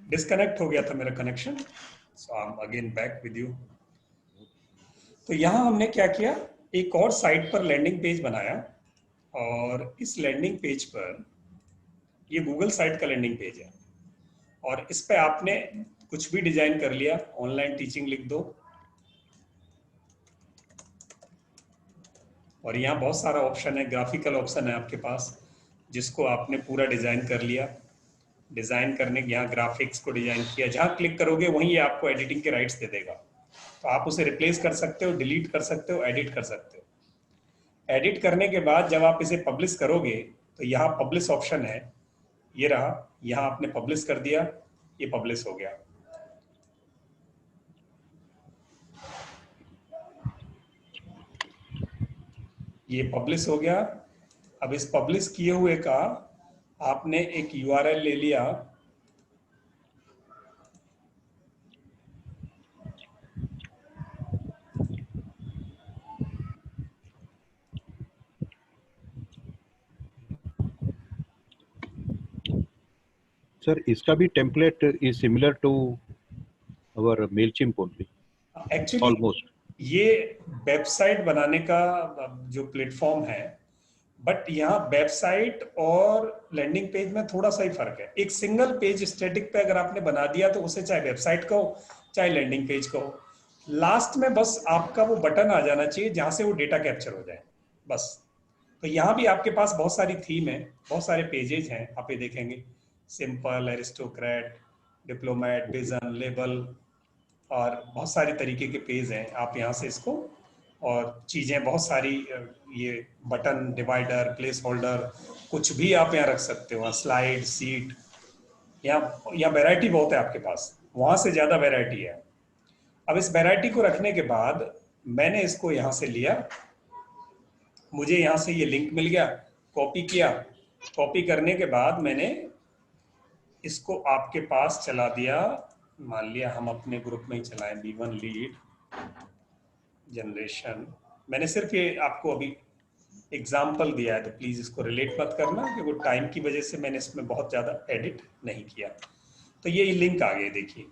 डिस्कनेक्ट हो गया था मेरा connection, so I am again back with you. तो यहाँ हमने क्या किया, एक और साइट पर लैंडिंग पेज बनाया, और इस लैंडिंग पेज पर, ये गूगल साइट का लैंडिंग पेज है, और इस पे आपने कुछ भी डिजाइन कर लिया, ऑनलाइन टीचिंग लिख दो, और यहाँ बहुत सारा ऑप्शन है, ग्राफिकल ऑप्शन है आपके पास, जिसको आपने पूरा डिजाइन कर लिया। डिजाइन करने के यहाँ ग्राफिक्स को डिजाइन किया, जहाँ क्लिक करोगे वहीं ये आपको एडिटिंग के राइट्स दे देगा, तो आप उसे रिप्लेस कर सकते हो, डिलीट कर सकते हो, एडिट कर सकते हो। एडिट करने के बाद जब आप इसे पब्लिश करोगे, तो यहाँ पब्लिश ऑप्शन है, ये रहा, यहाँ आपने पब्लिश कर दिया, ये पब्लिश हो गया। ये पब्लिश हो गया। अब इस पब्लिश किए हुए का आपने एक यूआरएल ले लिया, सर इसका भी template is similar to our Mailchimp only actually almost. ये वेबसाइट बनाने का जो प्लेटफॉर्म है, बट यहाँ वेबसाइट और लैंडिंग पेज में थोड़ा सा ही फर्क है। एक सिंगल पेज स्टैटिक पे अगर आपने बना दिया, तो उसे चाहे वेबसाइट कहो चाहे लैंडिंग पेज कहो, लास्ट में बस आपका वो बटन आ जाना चाहिए जहां से वो डेटा कैप्चर हो जाए, बस। तो यहाँ भी आपके पास बहुत सारी थीम है, बहुत सारे पेजेज हैं, आप ये देखेंगे, simple, aristocrat, diplomat, vision, label, और बहुत सारे तरीके के पेज हैं। आप यहाँ से इसको, और चीज़ें बहुत सारी, ये बटन, डिवाइडर, प्लेस होल्डर, कुछ भी आप यहाँ रख सकते हो, स्लाइड, सीट, यहाँ वैरायटी बहुत है आपके पास, वहां से ज्यादा वैरायटी है। अब इस वैरायटी को रखने के बाद मैंने इसको यहाँ से लिया, मुझे यहाँ से ये लिंक मिल गया, कॉपी किया, कॉपी करने के बाद मैंने इसको आपके पास चला दिया। मान लिया हम अपने ग्रुप में ही चलाएं, B1 लीड जनरेशन। मैंने सिर्फ ये आपको अभी एग्जाम्पल दिया है, तो प्लीज इसको रिलेट मत करना, क्योंकि टाइम की वजह से मैंने इसमें बहुत ज्यादा एडिट नहीं किया। तो ये लिंक आ गए, देखिए।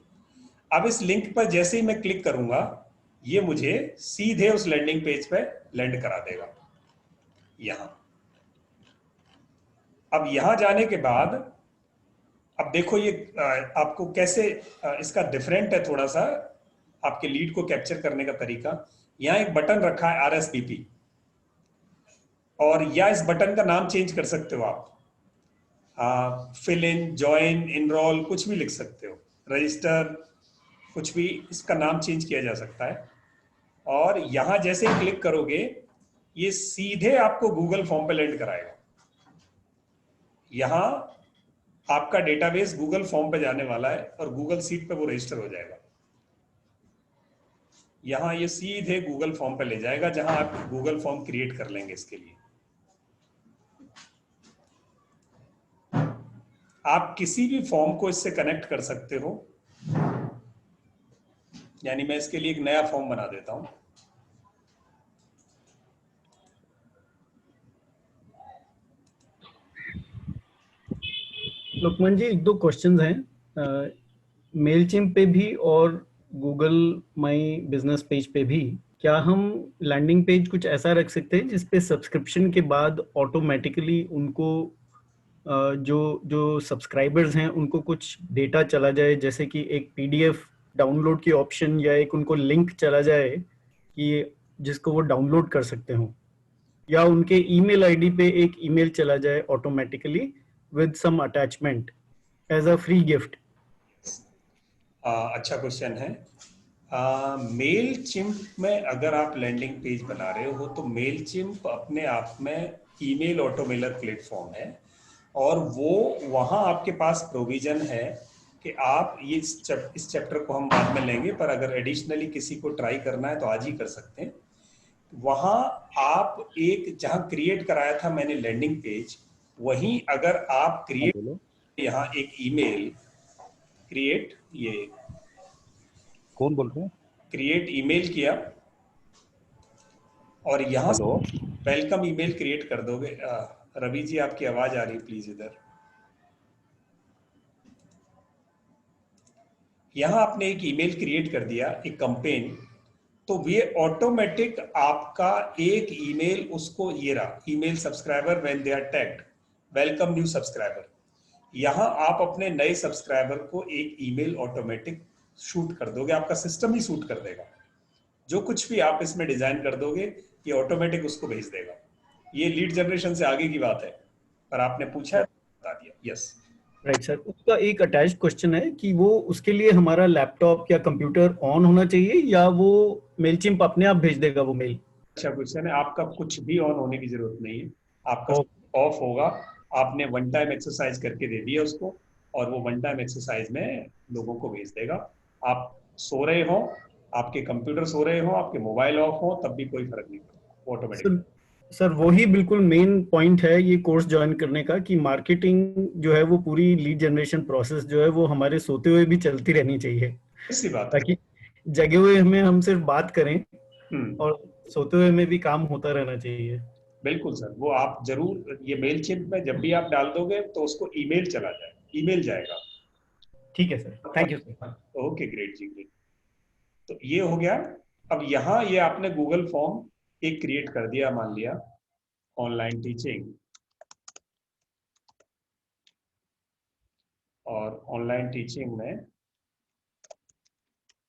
अब इस लिंक पर जैसे ही मैं क्लिक करूंगा, ये मुझे सीधे उस लैंडिंग पेज पे लैंड करा देगा यहां। अब यहां जाने के बाद अब देखो ये आपको कैसे इसका डिफरेंट है थोड़ा सा आपके लीड को कैप्चर करने का तरीका। यहां एक बटन रखा है RSVP, और या इस बटन का नाम चेंज कर सकते हो आप, फिल इन, ज्वाइन, इनरोल, कुछ भी लिख सकते हो, रजिस्टर, कुछ भी, इसका नाम चेंज किया जा सकता है। और यहां जैसे ही क्लिक करोगे, ये सीधे आपको गूगल फॉर्म पे लैंड कराएगा। यहां आपका डेटाबेस गूगल फॉर्म पे जाने वाला है और गूगल सीट पे वो रजिस्टर हो जाएगा। यहां ये सीधे गूगल फॉर्म पे ले जाएगा, जहां आप गूगल फॉर्म क्रिएट कर लेंगे। इसके लिए आप किसी भी फॉर्म को इससे कनेक्ट कर सकते हो। यानी मैं इसके लिए एक नया फॉर्म बना देता हूं। लोकमान जी, एक दो क्वेश्चंस हैं। मेलचिम्प पे भी और गूगल माई बिजनेस पेज पे भी क्या हम लैंडिंग पेज कुछ ऐसा रख सकते हैं जिसपे सब्सक्रिप्शन के बाद ऑटोमेटिकली उनको जो जो सब्सक्राइबर्स हैं उनको कुछ डेटा चला जाए, जैसे कि एक पीडीएफ डाउनलोड की ऑप्शन या एक उनको लिंक चला जाए कि जिसको वो डाउनलोड कर सकते हो, या उनके ईमेल आईडी पे एक ईमेल चला जाए automatically with some attachment as a free gift. अच्छा क्वेश्चन है। मेल चिम्प में अगर आप लैंडिंग पेज बना रहे हो, तो मेल चिम्प अपने आप में ईमेल ऑटोमेलर प्लेटफॉर्म है, और वो वहाँ आपके पास प्रोविजन है कि आप ये इस चैप्टर को हम बाद में लेंगे, पर अगर एडिशनली किसी को ट्राई करना है तो आज ही कर सकते हैं। वहाँ आप एक जहाँ क्रिएट कराया था मैंने लैंडिंग पेज, वहीं अगर आप क्रिएट, बोलो। यहाँ एक ईमेल क्रिएट, ये कौन बोल रहे हैं? क्रिएट ईमेल किया, और यहां हेलो। वेलकम ईमेल क्रिएट कर दोगे। रवि जी, आपकी आवाज आ रही, प्लीज इधर। यहां आपने एक ईमेल क्रिएट कर दिया, एक कंपेन, तो ये ऑटोमेटिक आपका एक ईमेल उसको, ये रहा email subscriber when they are tagged welcome new subscriber. यहां आप अपने नए सब्सक्राइबर को एक ईमेल ऑटोमेटिक शूट कर दोगे, आपका सिस्टम ही शूट कर देगा। जो कुछ भी आप इसमें डिजाइन कर दोगे, ये ऑटोमेटिक उसको भेज देगा। ये लीड जनरेशन से आगे की बात है, पर आपने पूछा है तो बता दिया। यस, राइट सर, उसका एक अटैच्ड क्वेश्चन है कि वो उसके लिए हमारा लैपटॉप या कंप्यूटर ऑन होना चाहिए या वो मेलचिम्प अपने आप भेज देगा वो मेल? अच्छा क्वेश्चन है। आपका कुछ भी ऑन होने की जरूरत नहीं है, आपका ओ, ऑफ होगा। आपने वन टाइम एक्सरसाइज करके दे दिया उसको, और वो वन टाइम एक्सरसाइज में लोगों को भेज देगा। आप सो रहे हो, आपके कंप्यूटर सो रहे हो, आपके मोबाइल ऑफ हो, तब भी कोई फर्क नहीं पड़ता, ऑटोमेटिक। सर सर वही बिल्कुल मेन पॉइंट है ये कोर्स ज्वाइन करने का, कि मार्केटिंग जो है वो पूरी लीड जनरेशन प्रोसेस जो है वो हमारे सोते हुए भी चलती रहनी चाहिए, इसी बात है। ताकि जगे हुए में हम सिर्फ बात करें हम्म, और सोते हुए में भी काम होता रहना चाहिए। बिल्कुल सर। वो आप जरूर ये मेल चिप में जब भी आप डाल दोगे तो उसको ईमेल चला जाए, ईमेल जाएगा। ठीक है sir, thank you sir. Okay, great जी, ग्रेट। तो ये हो गया। अब यहाँ ये आपने गूगल फॉर्म एक क्रिएट कर दिया, मान लिया ऑनलाइन टीचिंग, और ऑनलाइन टीचिंग में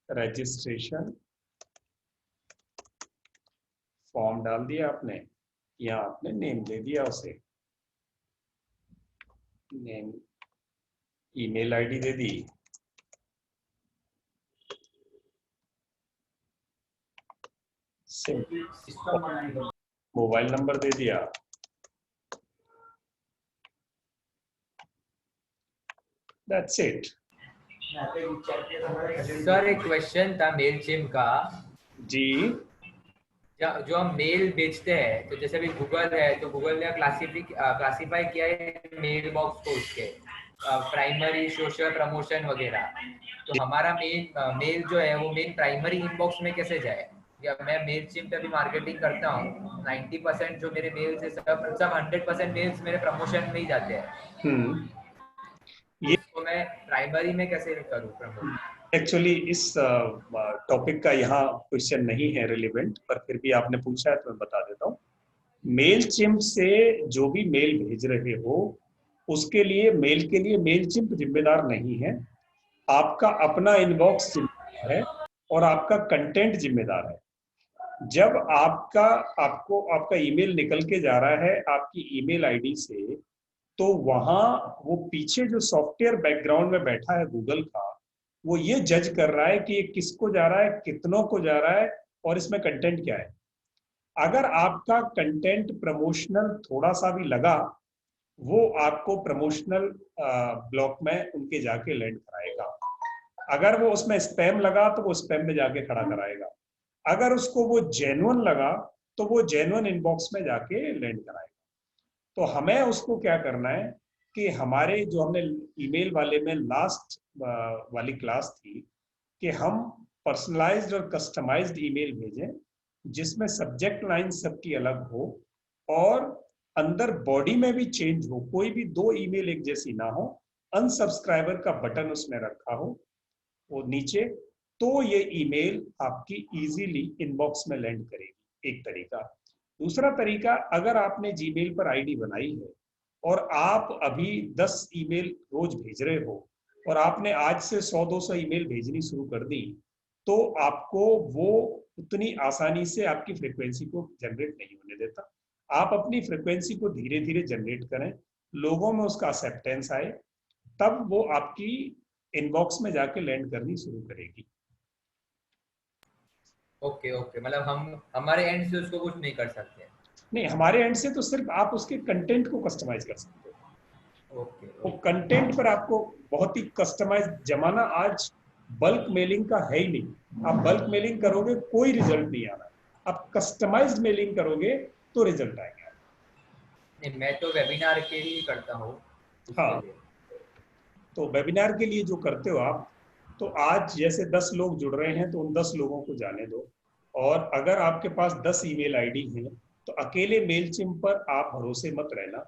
रजिस्ट्रेशन फॉर्म डाल दिया आपने। यहाँ आपने नेम दे दिया उसे, नेम, ईमेल आईडी दे दी, सिम, मोबाइल नंबर दे दिया, दैट्स इट। सर एक क्वेश्चन था मेलचिम का। जी जो हम मेल बेचते हैं, तो जैसे अभी गूगल है, तो गूगल ने क्लासीफाई किया है मेल बॉक्स को, उसके प्राइमरी, सोशल, प्रमोशन वगैरह। तो हमारा मेल जो है वो मेन प्राइमरी इनबॉक्स में कैसे जाए? या मैं मेल चिम पे भी मार्केटिंग करता हूँ, 90% जो मेरे मेल्स है सब 100% मेल्स मेरे प्रमोशन में ही जाते हैं। ये उसको मैं प्राइमरी में कैसे करूँ प्रमोट? एक्चुअली इस टॉपिक का यहाँ क्वेश्चन नहीं है रिलेवेंट, पर फिर भी आपने पूछा है तो मैं बता देता हूँ। मेल चिम्प से जो भी मेल भेज रहे हो उसके लिए मेल चिम्प जिम्मेदार नहीं है, आपका अपना इनबॉक्स जिम्मेदार है और आपका कंटेंट जिम्मेदार है। जब आपका ईमेल निकल के जा रहा है आपकी ईमेल आईडी से, तो वहां वो पीछे जो सॉफ्टवेयर बैकग्राउंड में बैठा है गूगल का, वो ये जज कर रहा है कि ये किसको जा रहा है, कितनों को जा रहा है और इसमें कंटेंट क्या है। अगर आपका कंटेंट प्रमोशनल थोड़ा सा भी लगा, वो आपको प्रमोशनल ब्लॉक में उनके जाके लैंड कराएगा। अगर वो उसमें स्पैम लगा तो वो स्पैम में जाके खड़ा कराएगा। अगर उसको वो जेन्युइन लगा तो वो जेन्युइन इनबॉक्स में जाके लैंड कराएगा। तो हमें उसको क्या करना है कि हमारे जो हमने ईमेल वाले में लास्ट वाली क्लास थी कि हम पर्सनलाइज्ड और कस्टमाइज्ड ईमेल भेजें जिसमें सब्जेक्ट लाइन सबकी अलग हो और अंदर बॉडी में भी चेंज हो, कोई भी दो ईमेल एक जैसी ना हो, अनसब्सक्राइबर का बटन उसमें रखा हो वो नीचे, तो ये ईमेल आपकी इजीली इनबॉक्स में लैंड करेगी, एक तरीका। दूसरा तरीका, अगर आपने जीमेल पर आईडी बनाई है और आप अभी 10 ईमेल रोज भेज रहे हो और आपने आज से 100-200 ईमेल भेजनी शुरू कर दी, तो आपको वो उतनी आसानी से आपकी फ्रीक्वेंसी को जनरेट नहीं होने देता। आप अपनी फ्रीक्वेंसी को धीरे धीरे जनरेट करें, लोगों में उसका एक्सेप्टेंस आए, तब वो आपकी इनबॉक्स में जाके लैंड करनी शुरू करेगी। ओके ओके, मतलब हम हमारे एंड से उसको कुछ नहीं कर सकते? नहीं, हमारे एंड से तो सिर्फ आप उसके कंटेंट को कस्टमाइज कर सकते हो। ओके वो कंटेंट पर आपको बहुत ही कस्टमाइज, जमाना आज बल्क मेलिंग का है ही नहीं। आप बल्क मेलिंग करोगे कोई रिजल्ट नहीं आ रहा है, आप कस्टमाइज्ड मेलिंग करोगे तो रिजल्ट आएगा। नहीं, मैं तो वेबिनार के ही करता हूँ उसके हाँ, लिए। तो वेबिनार के लिए जो करते हो आप, तो आज जैसे 10 लोग जुड़ रहे हैं तो उन 10 लोगों को जाने दो। और अगर आपके पास 10 ईमेल आईडी हैं तो अकेले मेलचिम पर आप भरोसे मत रहना।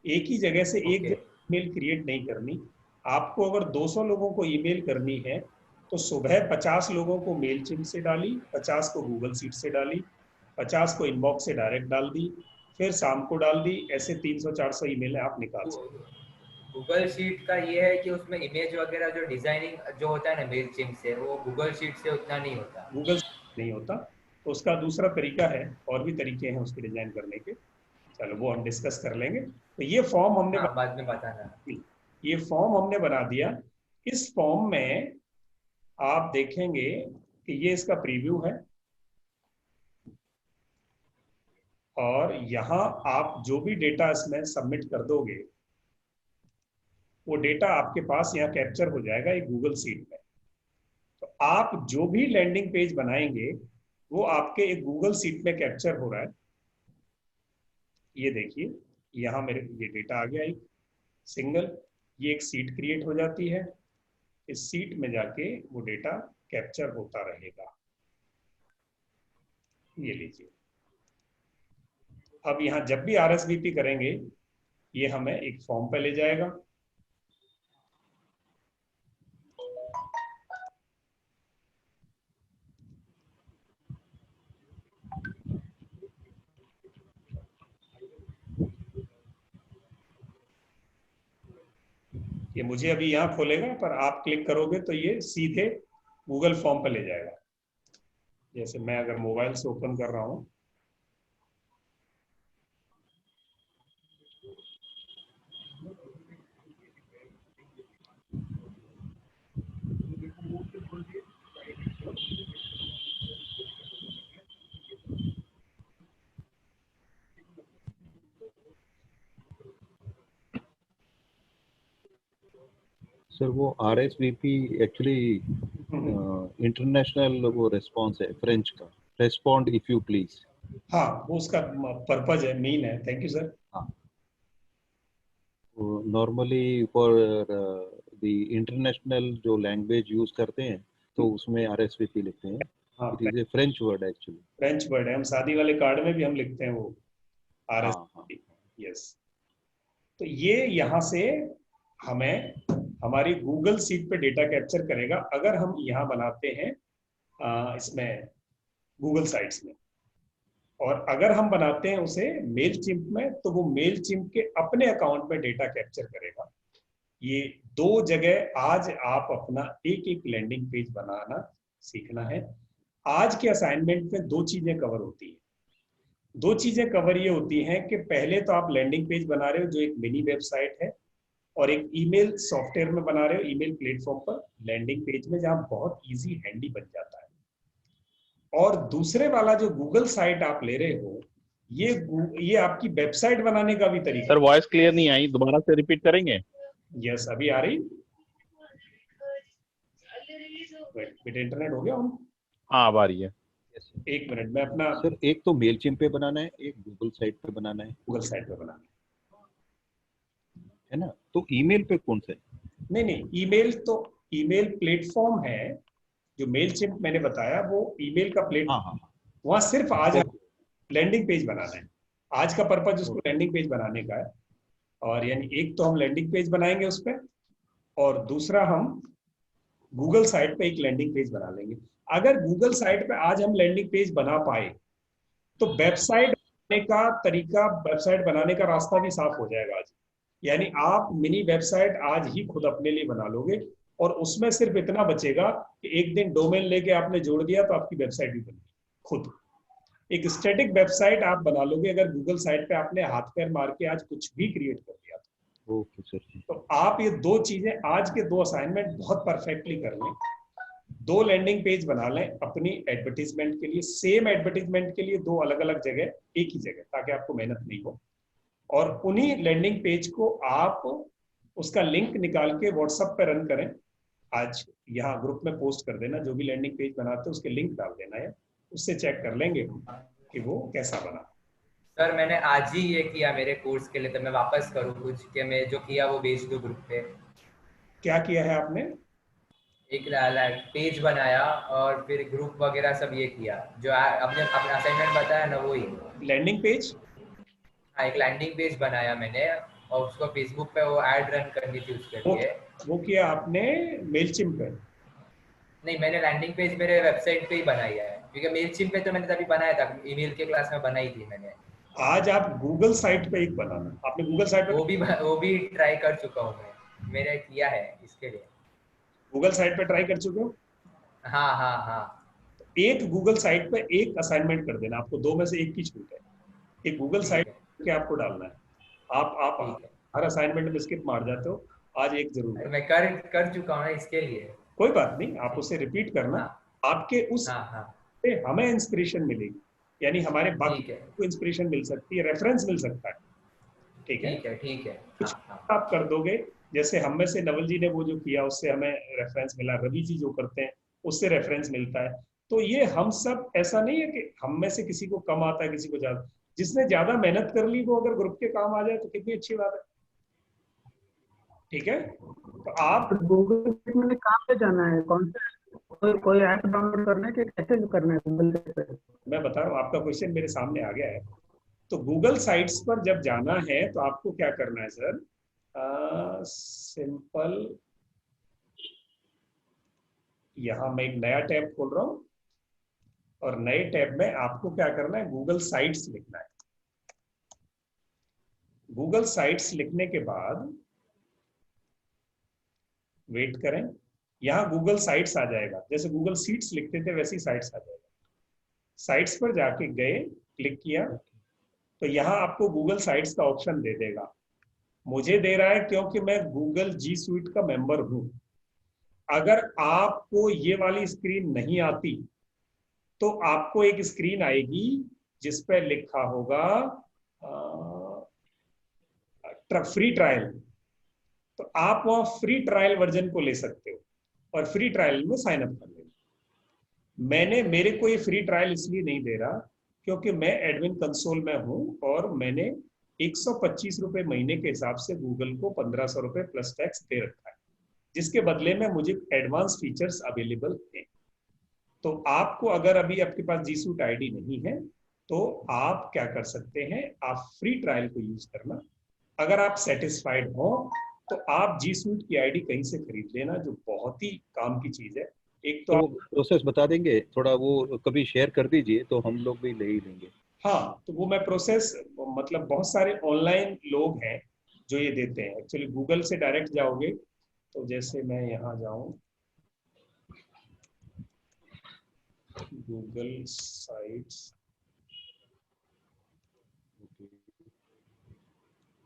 एक ही जगह से एक ओके ईमेल क्रिएट नहीं करनी। आपको अगर 200 लोगों को ईमेल करनी है तो सुबह 50 लोगों को मेलचिम से डाली, 50 को गूगल सीट से डाली, 50 को इनबॉक्स से डायरेक्ट डाल दी, फिर शाम को डाल दी। ऐसे 300-400 ईमेल आप निकाल सकते। गूगल शीट का ये है कि उसमें इमेज वगैरह जो डिजाइनिंग जो होता है ना मेल चिम से, वो गूगल शीट से उतना नहीं होता। गूगल नहीं होता, तो उसका दूसरा तरीका है, और भी तरीके हैं उसके डिजाइन करने के। चलो वो हम डिस्कस कर लेंगे। तो हाँ, बाद में बताना। ये फॉर्म हमने बना दिया। इस फॉर्म में आप देखेंगे कि ये इसका प्रीव्यू है और यहाँ आप जो भी डेटा इसमें सबमिट कर दोगे वो डेटा आपके पास यहाँ कैप्चर हो जाएगा एक गूगल सीट में। तो आप जो भी लैंडिंग पेज बनाएंगे वो आपके एक गूगल सीट में कैप्चर हो रहा है। ये देखिए, यहाँ मेरे ये डेटा आ गया एक सिंगल, ये एक सीट क्रिएट हो जाती है। इस सीट में जाके वो डेटा कैप्चर होता रहेगा। ये लीजिए, अब यहाँ जब भी आरएसवीपी करेंगे ये हमें एक फॉर्म पे ले जाएगा। ये मुझे अभी यहाँ खोलेगा, पर आप क्लिक करोगे तो ये सीधे गूगल फॉर्म पे ले जाएगा। जैसे मैं अगर मोबाइल से ओपन कर रहा हूँ, सर वो RSVP एक्चुअली इंटरनेशनल वो रिस्पॉन्स है फ्रेंच का, रेस्पॉन्ड इफ यू प्लीज। हाँ, वो उसका पर्पज है, मीन है। Thank you sir. Normally for the international जो लैंग्वेज यूज करते हैं तो उसमें RSVP लिखते हैं। हाँ, it is a French word actually. French word है। हम शादी वाले कार्ड में भी हम लिखते हैं वो हाँ RSVP। यस। तो ये यहाँ से हमें हमारी गूगल सीट पे डेटा कैप्चर करेगा अगर हम यहाँ बनाते हैं इसमें गूगल साइट्स में। और अगर हम बनाते हैं उसे मेल चिम्प में, तो वो मेल चिम्प के अपने अकाउंट में डेटा कैप्चर करेगा। ये दो जगह आज आप अपना एक एक लैंडिंग पेज बनाना सीखना है। आज के असाइनमेंट में दो चीजें कवर होती है। दो चीजें कवर ये होती हैं कि पहले तो आप लैंडिंग पेज बना रहे हो जो एक मिनी वेबसाइट है, और एक ईमेल सॉफ्टवेयर में बना रहे हो, ईमेल प्लेटफॉर्म पर लैंडिंग पेज में, जहां बहुत इजी हैंडी बन जाता है। और दूसरे वाला जो गूगल साइट आप ले रहे हो, ये आपकी वेबसाइट बनाने का भी तरीका। सर वॉइस क्लियर नहीं आई, दोबारा से रिपीट करेंगे? यस, अभी आ रही। बेटा इंटरनेट हो गया हम? हाँ अब आ रही है। एक मिनट में अपना सर एक तो मेल चिम्प पे बनाना है, एक गूगल साइट पे बनाना है, गूगल साइट पे बनाना है ना? तो ईमेल पे कौन सा है? नहीं, ईमेल तो ईमेल प्लेटफॉर्म है। जो मेल चिम्प मैंने बताया वो ईमेल का प्लेटफॉर्म। हाँ। वहां सिर्फ आज लैंडिंग पेज बनाना है। आज का पर्पज उसको लैंडिंग पेज बनाने का है। और यानी एक तो हम लैंडिंग पेज बनाएंगे उस पर, और दूसरा हम गूगल साइट पे एक लैंडिंग पेज बना लेंगे। अगर गूगल साइट पे आज हम लैंडिंग पेज बना पाए तो वेबसाइट बनाने का तरीका, वेबसाइट बनाने का रास्ता भी साफ हो जाएगा आज। यानी आप मिनी वेबसाइट आज ही खुद अपने लिए बना लोगे, और उसमें सिर्फ इतना बचेगा कि एक दिन डोमेन लेके आपने जोड़ दिया तो आपकी वेबसाइट भी बन गई खुद। एक स्टैटिक वेबसाइट आप बना लोगे अगर गूगल साइट पे आपने हाथ पैर मार के आज कुछ भी क्रिएट कर दिया ओके सर। तो आप ये दो चीजें, आज के दो असाइनमेंट बहुत परफेक्टली कर लें। दो लैंडिंग पेज बना लें अपनी एडवर्टीजमेंट के लिए, सेम एडवर्टीजमेंट के लिए दो अलग अलग जगह, एक ही जगह, ताकि आपको मेहनत नहीं हो। और उन्हीं लैंडिंग पेज को आप उसका लिंक निकाल के व्हाट्सएप पे रन करें। आज यहाँ ग्रुप में पोस्ट कर देना, जो भी लैंडिंग पेज बनाते हैं उसके लिंक डाल देना है, उससे चेक कर लेंगे कि वो कैसा बना। सर मैंने आज ही ये किया मेरे कोर्स के लिए, तो मैं वापस करूँ कुछ कि मैं जो किया वो भेज दूँ ग्रुप पे? क्या किया है आपने? एक पेज बनाया और फिर ग्रुप वगैरह सब ये किया जो आपने अपना असाइनमेंट बताया ना, वही लैंडिंग पेज। हाँ, एक लैंडिंग पेज बनाया मैंने और उसको फेसबुक पे वो ऐड रन करनी थी उसके लिए। वो किया आपने मेलचिम्प पे? नहीं, मैंने लैंडिंग पेज मेरे वेबसाइट पे ही बनाई है, क्योंकि मेलचिम्प पे तो मैंने तभी बनाया था, ईमेल के क्लास में बनाई थी मैंने। आज आप गूगल साइट पे एक बनाना। आपने गूगल साइट पे वो भी ट्राई कर चुका हूँ मैं, मैंने किया है इसके लिए। गूगल साइट पे ट्राई कर चुके हो? हाँ। एक गूगल साइट पे एक असाइनमेंट कर देना, आपको दो में से एक की छूट है। एक गूगल साइट के आपको डालना है। आप हर असाइनमेंट में स्किप मार जाते हो, आज एक जरूर है। मैं कर चुका हूँ इसके लिए। कोई बात नहीं, आप उसे रिपीट करना। आपके उस से हमें इंस्पिरेशन मिलेगी, यानी हमारे बाकी को इंस्पिरेशन मिल सकती है, रेफरेंस मिल सकता है। ठीक है। कुछ आप कर दोगे, जैसे हम में से नवल जी ने वो जो किया उससे हमें रेफरेंस मिला, रवि जी जो करते हैं उससे रेफरेंस मिलता है। तो ये हम सब, ऐसा नहीं है कि हम में से किसी को कम आता है किसी को ज्यादा। जिसने ज्यादा मेहनत कर ली वो अगर ग्रुप के काम आ जाए तो कितनी अच्छी बात है। ठीक है, तो आप गूगल में कहाँ पे जाना है, कौन सा कोई ऐप डाउनलोड करना है कि कैसे करना है गूगल पे? मैं बता रहा हूँ, आपका क्वेश्चन मेरे सामने आ गया है। तो गूगल साइट्स पर जब जाना है तो आपको क्या करना है सर? सिंपल, यहां मैं एक नया टैब खोल रहा हूं, और नए टैब में आपको क्या करना है? गूगल साइट्स लिखना है। गूगल साइट्स लिखने के बाद वेट करें, यहां गूगल साइट्स आ जाएगा। जैसे गूगल सीट्स लिखते थे वैसी साइट्स आ जाएगा। साइट्स पर जाके गए, क्लिक किया, तो यहां आपको गूगल साइट्स का ऑप्शन दे देगा। मुझे दे रहा है क्योंकि मैं गूगल जी स्वीट का मेंबर हूं। अगर आपको ये वाली स्क्रीन नहीं आती तो आपको एक स्क्रीन आएगी जिस पर लिखा होगा फ्री ट्रायल। तो आप वहाँ फ्री ट्रायल वर्जन को ले सकते हो और फ्री ट्रायल में साइन अप कर लेना। मेरे को ये फ्री ट्रायल इसलिए नहीं दे रहा क्योंकि मैं एडमिन कंसोल में हूँ और मैंने 125 रुपए महीने के हिसाब से गूगल को 1500 रुपए प्लस टैक्स दे रखा है, जिसके बदले में मुझे एडवांस फीचर्स अवेलेबल हैं। तो आपको अगर अभी आपके पास जी सूट आईडी नहीं है तो आप क्या कर सकते हैं, आप फ्री ट्रायल को यूज करना। अगर आप सेटिस्फाइड हो तो आप जी सूट की आईडी कहीं से खरीद लेना, जो बहुत ही काम की चीज है। एक तो आप प्रोसेस बता देंगे थोड़ा, वो कभी शेयर कर दीजिए तो हम लोग भी ले ही लेंगे। हाँ, तो वो मैं प्रोसेस, मतलब बहुत सारे ऑनलाइन लोग हैं जो ये देते हैं। एक्चुअली गूगल से डायरेक्ट जाओगे तो जैसे मैं यहाँ जाऊँ गूगल साइट्स,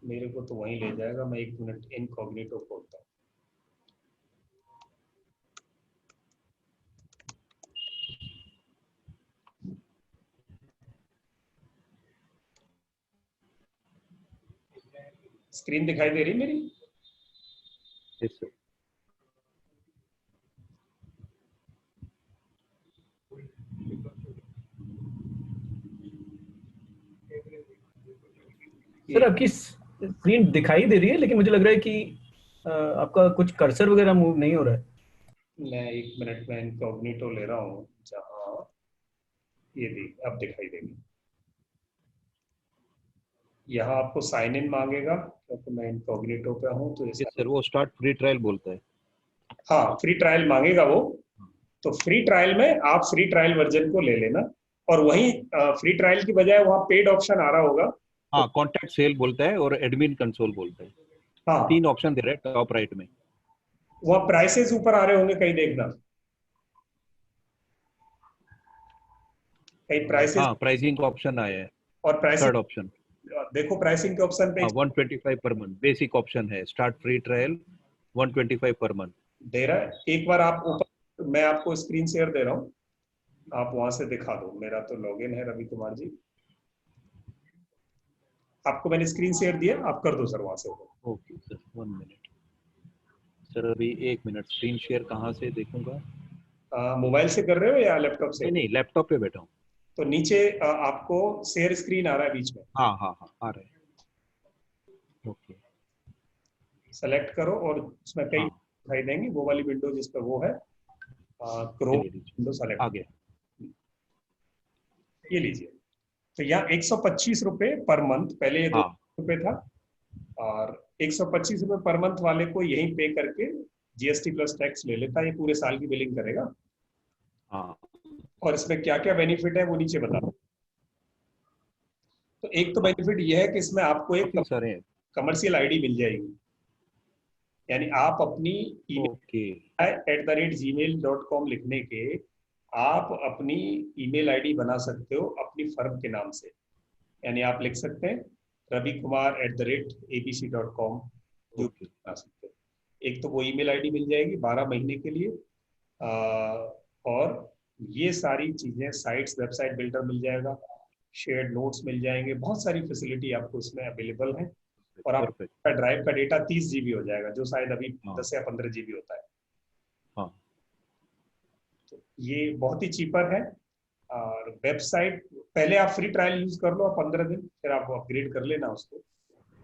मेरे को तो वहीं ले जाएगा। मैं 1 मिनट इनकॉग्निटो खोलता हूँ। स्क्रीन दिखाई दे रही मेरी? Yes sir. सर आपकी स्क्रीन दिखाई दे रही है, लेकिन मुझे लग रहा है कि आपका कुछ कर्सर वगैरह मूव नहीं हो रहा है। मैं 1 मिनट में इनकॉग्निटो ले रहा हूँ, जहाँ ये अब दिखाई देगी। यहाँ आपको साइन इन मांगेगा क्योंकि मैं इनकॉग्निटो पे हूँ तो यस सर, वो स्टार्ट फ्री ट्रायल बोलता है। हाँ, फ्री ट्रायल मांगेगा वो। तो फ्री ट्रायल में आप फ्री ट्रायल वर्जन को ले लेना और वहीं फ्री ट्रायल की बजाय वहाँ पेड ऑप्शन आ रहा होगा। हाँ, कॉन्टैक्ट सेल बोलता है और एडमिन कंसोल बोलता है। हाँ, 3 ऑप्शन दे रहा है टॉप राइट में। वहाँ प्राइसेस ऊपर आ रहे होंगे, कहीं देखना, कहीं प्राइसेस। हाँ, प्राइसिंग का ऑप्शन आया है। और प्राइसिंग थर्ड ऑप्शन देखो, प्राइसिंग के ऑप्शन पे 125 पर मंथ बेसिक ऑप्शन है। Start free trial 125 per month दे रहा है। एक बार आप ऊपर, मैं आपको स्क्रीन शेयर दे रहा हूँ, आप वहां से दिखा दो। मेरा तो लॉगिन है रवि कुमार जी, आपको मैंने स्क्रीन शेयर दिया, आप कर दो सर वहां से। ओके सर, 1 मिनट सर, अभी 1 मिनट। स्क्रीन शेयर कहाँ से देखूंगा? मोबाइल से कर रहे हो या लैपटॉप से? नहीं, लैपटॉप पे बैठा हूँ। तो नीचे आपको शेयर स्क्रीन आ रहा है बीच में। हाँ हाँ हाँ, आ रहा है। ओके, सेलेक्ट करो और उसमें कई दिखाई देंगी। वो वाली विंडो जिस पे वो है क्रोम विंडो सेलेक्ट आ गया। ये लीजिए। तो यहाँ 125 रुपए पर मंथ, पहले ये 2 रुपए था, और 125 रुपए पर मंथ वाले को यहीं पे करके जीएसटी प्लस टैक्स ले लेता है, ये पूरे साल की बिलिंग करेगा। हाँ, और इसमें क्या क्या बेनिफिट है वो नीचे बता दो। तो एक तो बेनिफिट ये है कि इसमें आपको एक सारे कमर्शियल आईडी मिल जाएगी, यानी आप अपनी email@gmail.com लिखने के आप अपनी ईमेल आईडी बना सकते हो अपनी फर्म के नाम से। यानी आप लिख सकते हैं ravikumar@abc.com, जो बना सकते हो। एक तो वो ईमेल आईडी मिल जाएगी 12 महीने के लिए, और ये सारी चीजें, साइट्स, वेबसाइट बिल्डर मिल जाएगा, शेयर्ड नोट्स मिल जाएंगे, बहुत सारी फैसिलिटी आपको इसमें अवेलेबल है। और आपका ड्राइव का डेटा 30 GB हो जाएगा, जो शायद अभी 10 या 15 GB होता है। हाँ, तो ये बहुत ही चीपर है। और वेबसाइट पहले आप फ्री ट्रायल यूज कर लो 15 दिन, फिर आप अपग्रेड कर लेना उसको।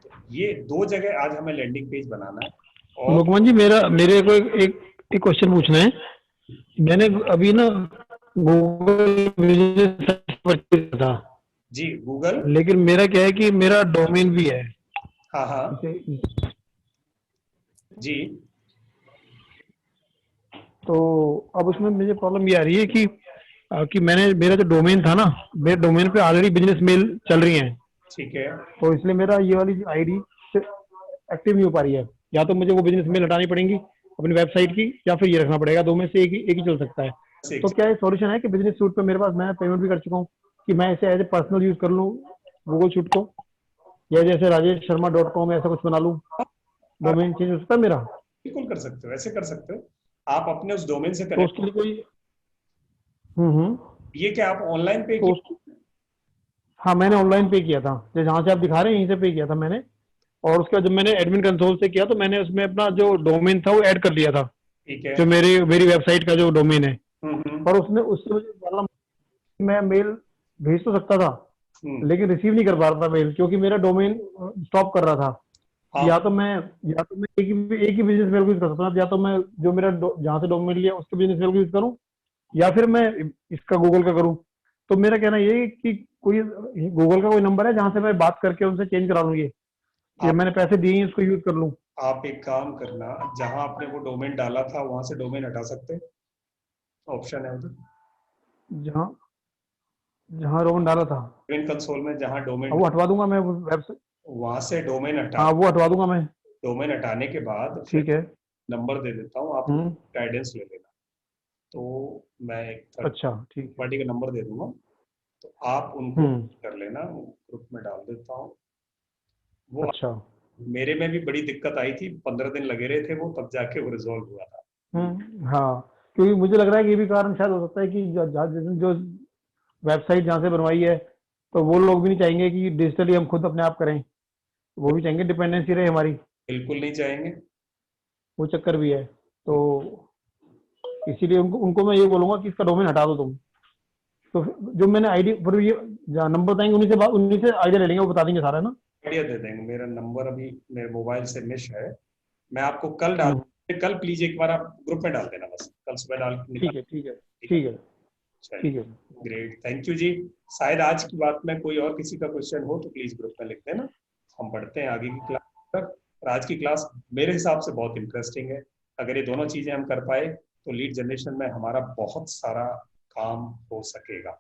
तो ये 2 जगह आज हमें लैंडिंग पेज बनाना है। और मुकमान जी, मेरे को एक क्वेश्चन पूछना है। मैंने अभी ना गूगल बिजनेस सर्च था जी, गूगल, लेकिन मेरा क्या है कि मेरा डोमेन भी है। हाँ हाँ जी। तो अब उसमें मुझे प्रॉब्लम ये आ रही है कि मेरा जो डोमेन था ना, मेरे डोमेन पे ऑलरेडी बिजनेस मेल चल रही हैं। ठीक है। तो इसलिए मेरा ये वाली आईडी एक्टिव नहीं हो पा रही है। या तो मुझे वो बिजनेस मेल हटानी पड़ेगी अपनी वेबसाइट की, या फिर ये रखना पड़ेगा। 2 में से एक ही चल सकता है। तो क्या ये सॉल्यूशन है कि बिजनेस सूट पे मेरे पास, मैं पेमेंट भी कर चुका हूँ, कि मैं इसे एज ए पर्सनल यूज कर लूँ गूगल सूट को, या जैसे rajeshsharma.com ऐसा कुछ बना लूँ, डोमेन चेंज हो सकता है मेरा? बिल्कुल कर सकते हो, ऐसे कर सकते हो। आप अपने उस डोमेन से तो कनेक्ट, उसके लिए कोई ये क्या आप ऑनलाइन पे हाँ, मैंने ऑनलाइन पे किया था, जहाँ से आप दिखा रहे हैं यहीं से पे किया था मैंने। और उसके बाद जब मैंने एडमिन कंसोल से किया तो मैंने उसमें अपना जो डोमेन था वो ऐड कर लिया था, ठीक है। जो मेरी वेबसाइट का जो डोमेन है। हम्म, और उसने उससे मुझे वाला मैं मेल भेज तो सकता था, लेकिन रिसीव नहीं कर पा रहा था मेल, क्योंकि मेरा डोमेन स्टॉप कर रहा था। हाँ, या तो मैं एक ही बिजनेस मेल को यूज कर सकता था, या तो मैं जो मेरा जहाँ से डोमेन लिया उसके बिजनेस मेल को यूज करूँ, या फिर मैं इसका गूगल का करूँ। तो मेरा कहना ये है कि कोई गूगल का कोई नंबर है जहाँ से मैं बात करके उनसे चेंज करा लूँ, ये मैंने पैसे दिए हैं इसको यूज कर लूँ। आप एक काम करना, जहां आपने वो डोमेन डाला था वहां से डोमेन हटा सकते हैं, ऑप्शन है उधर जहाँ जहाँ डोमेन डाला था डोमेन कंसोल में, जहां डोमेन, वो हटवा दूंगा मैं वेबसाइट। वहां से डोमेन हटा, हाँ वो हटवा दूंगा मैं। डोमेन हटाने के बाद फिर ठीक है। नंबर दे देता हूँ, आप गाइडेंस ले लेना। तो मैं एक थर्ड अच्छा ठीक है। पार्टी का नंबर दे दूंगा, तो आप उनको कर लेना, ग्रुप में डाल देता हूँ वो। अच्छा। मेरे में भी बड़ी दिक्कत आई थी, 15 दिन लगे रहे थे वो, तब जाके वो रिजॉल्व हुआ था। हाँ, क्योंकि मुझे लग रहा है कि ये भी कारण शायद हो सकता है कि जो वेबसाइट जहाँ से बनवाई है, तो वो लोग भी नहीं चाहेंगे कि डिजिटली हम खुद अपने आप करें, वो भी चाहेंगे डिपेंडेंसी रहे हमारी। बिल्कुल नहीं चाहेंगे, वो चक्कर भी है। तो इसीलिए उनको उनको मैं ये बोलूंगा कि इसका डोमेन हटा दो तुम। तो जो मैंने आईडी पर ये नंबर बताएंगे, उन्हीं से आइडिया ले लेंगे, वो बता देंगे सारा ना। आइडिया दे देंगे। मेरा नंबर अभी मेरे मोबाइल से मिस है, मैं आपको कल डाल, कल प्लीज एक बार आप ग्रुप में डाल देना, बस कल सुबह डाल के ठीक है ठीक है ठीक है ठीक है। ग्रेट, थैंक यू जी। शायद आज की बात में कोई और किसी का क्वेश्चन हो तो प्लीज ग्रुप में लिख देना, हम बढ़ते हैं आगे की क्लास पर। और आज की क्लास मेरे हिसाब से बहुत इंटरेस्टिंग है। अगर ये दोनों चीजें हम कर पाए तो लीड जनरेशन में हमारा बहुत सारा काम हो सकेगा।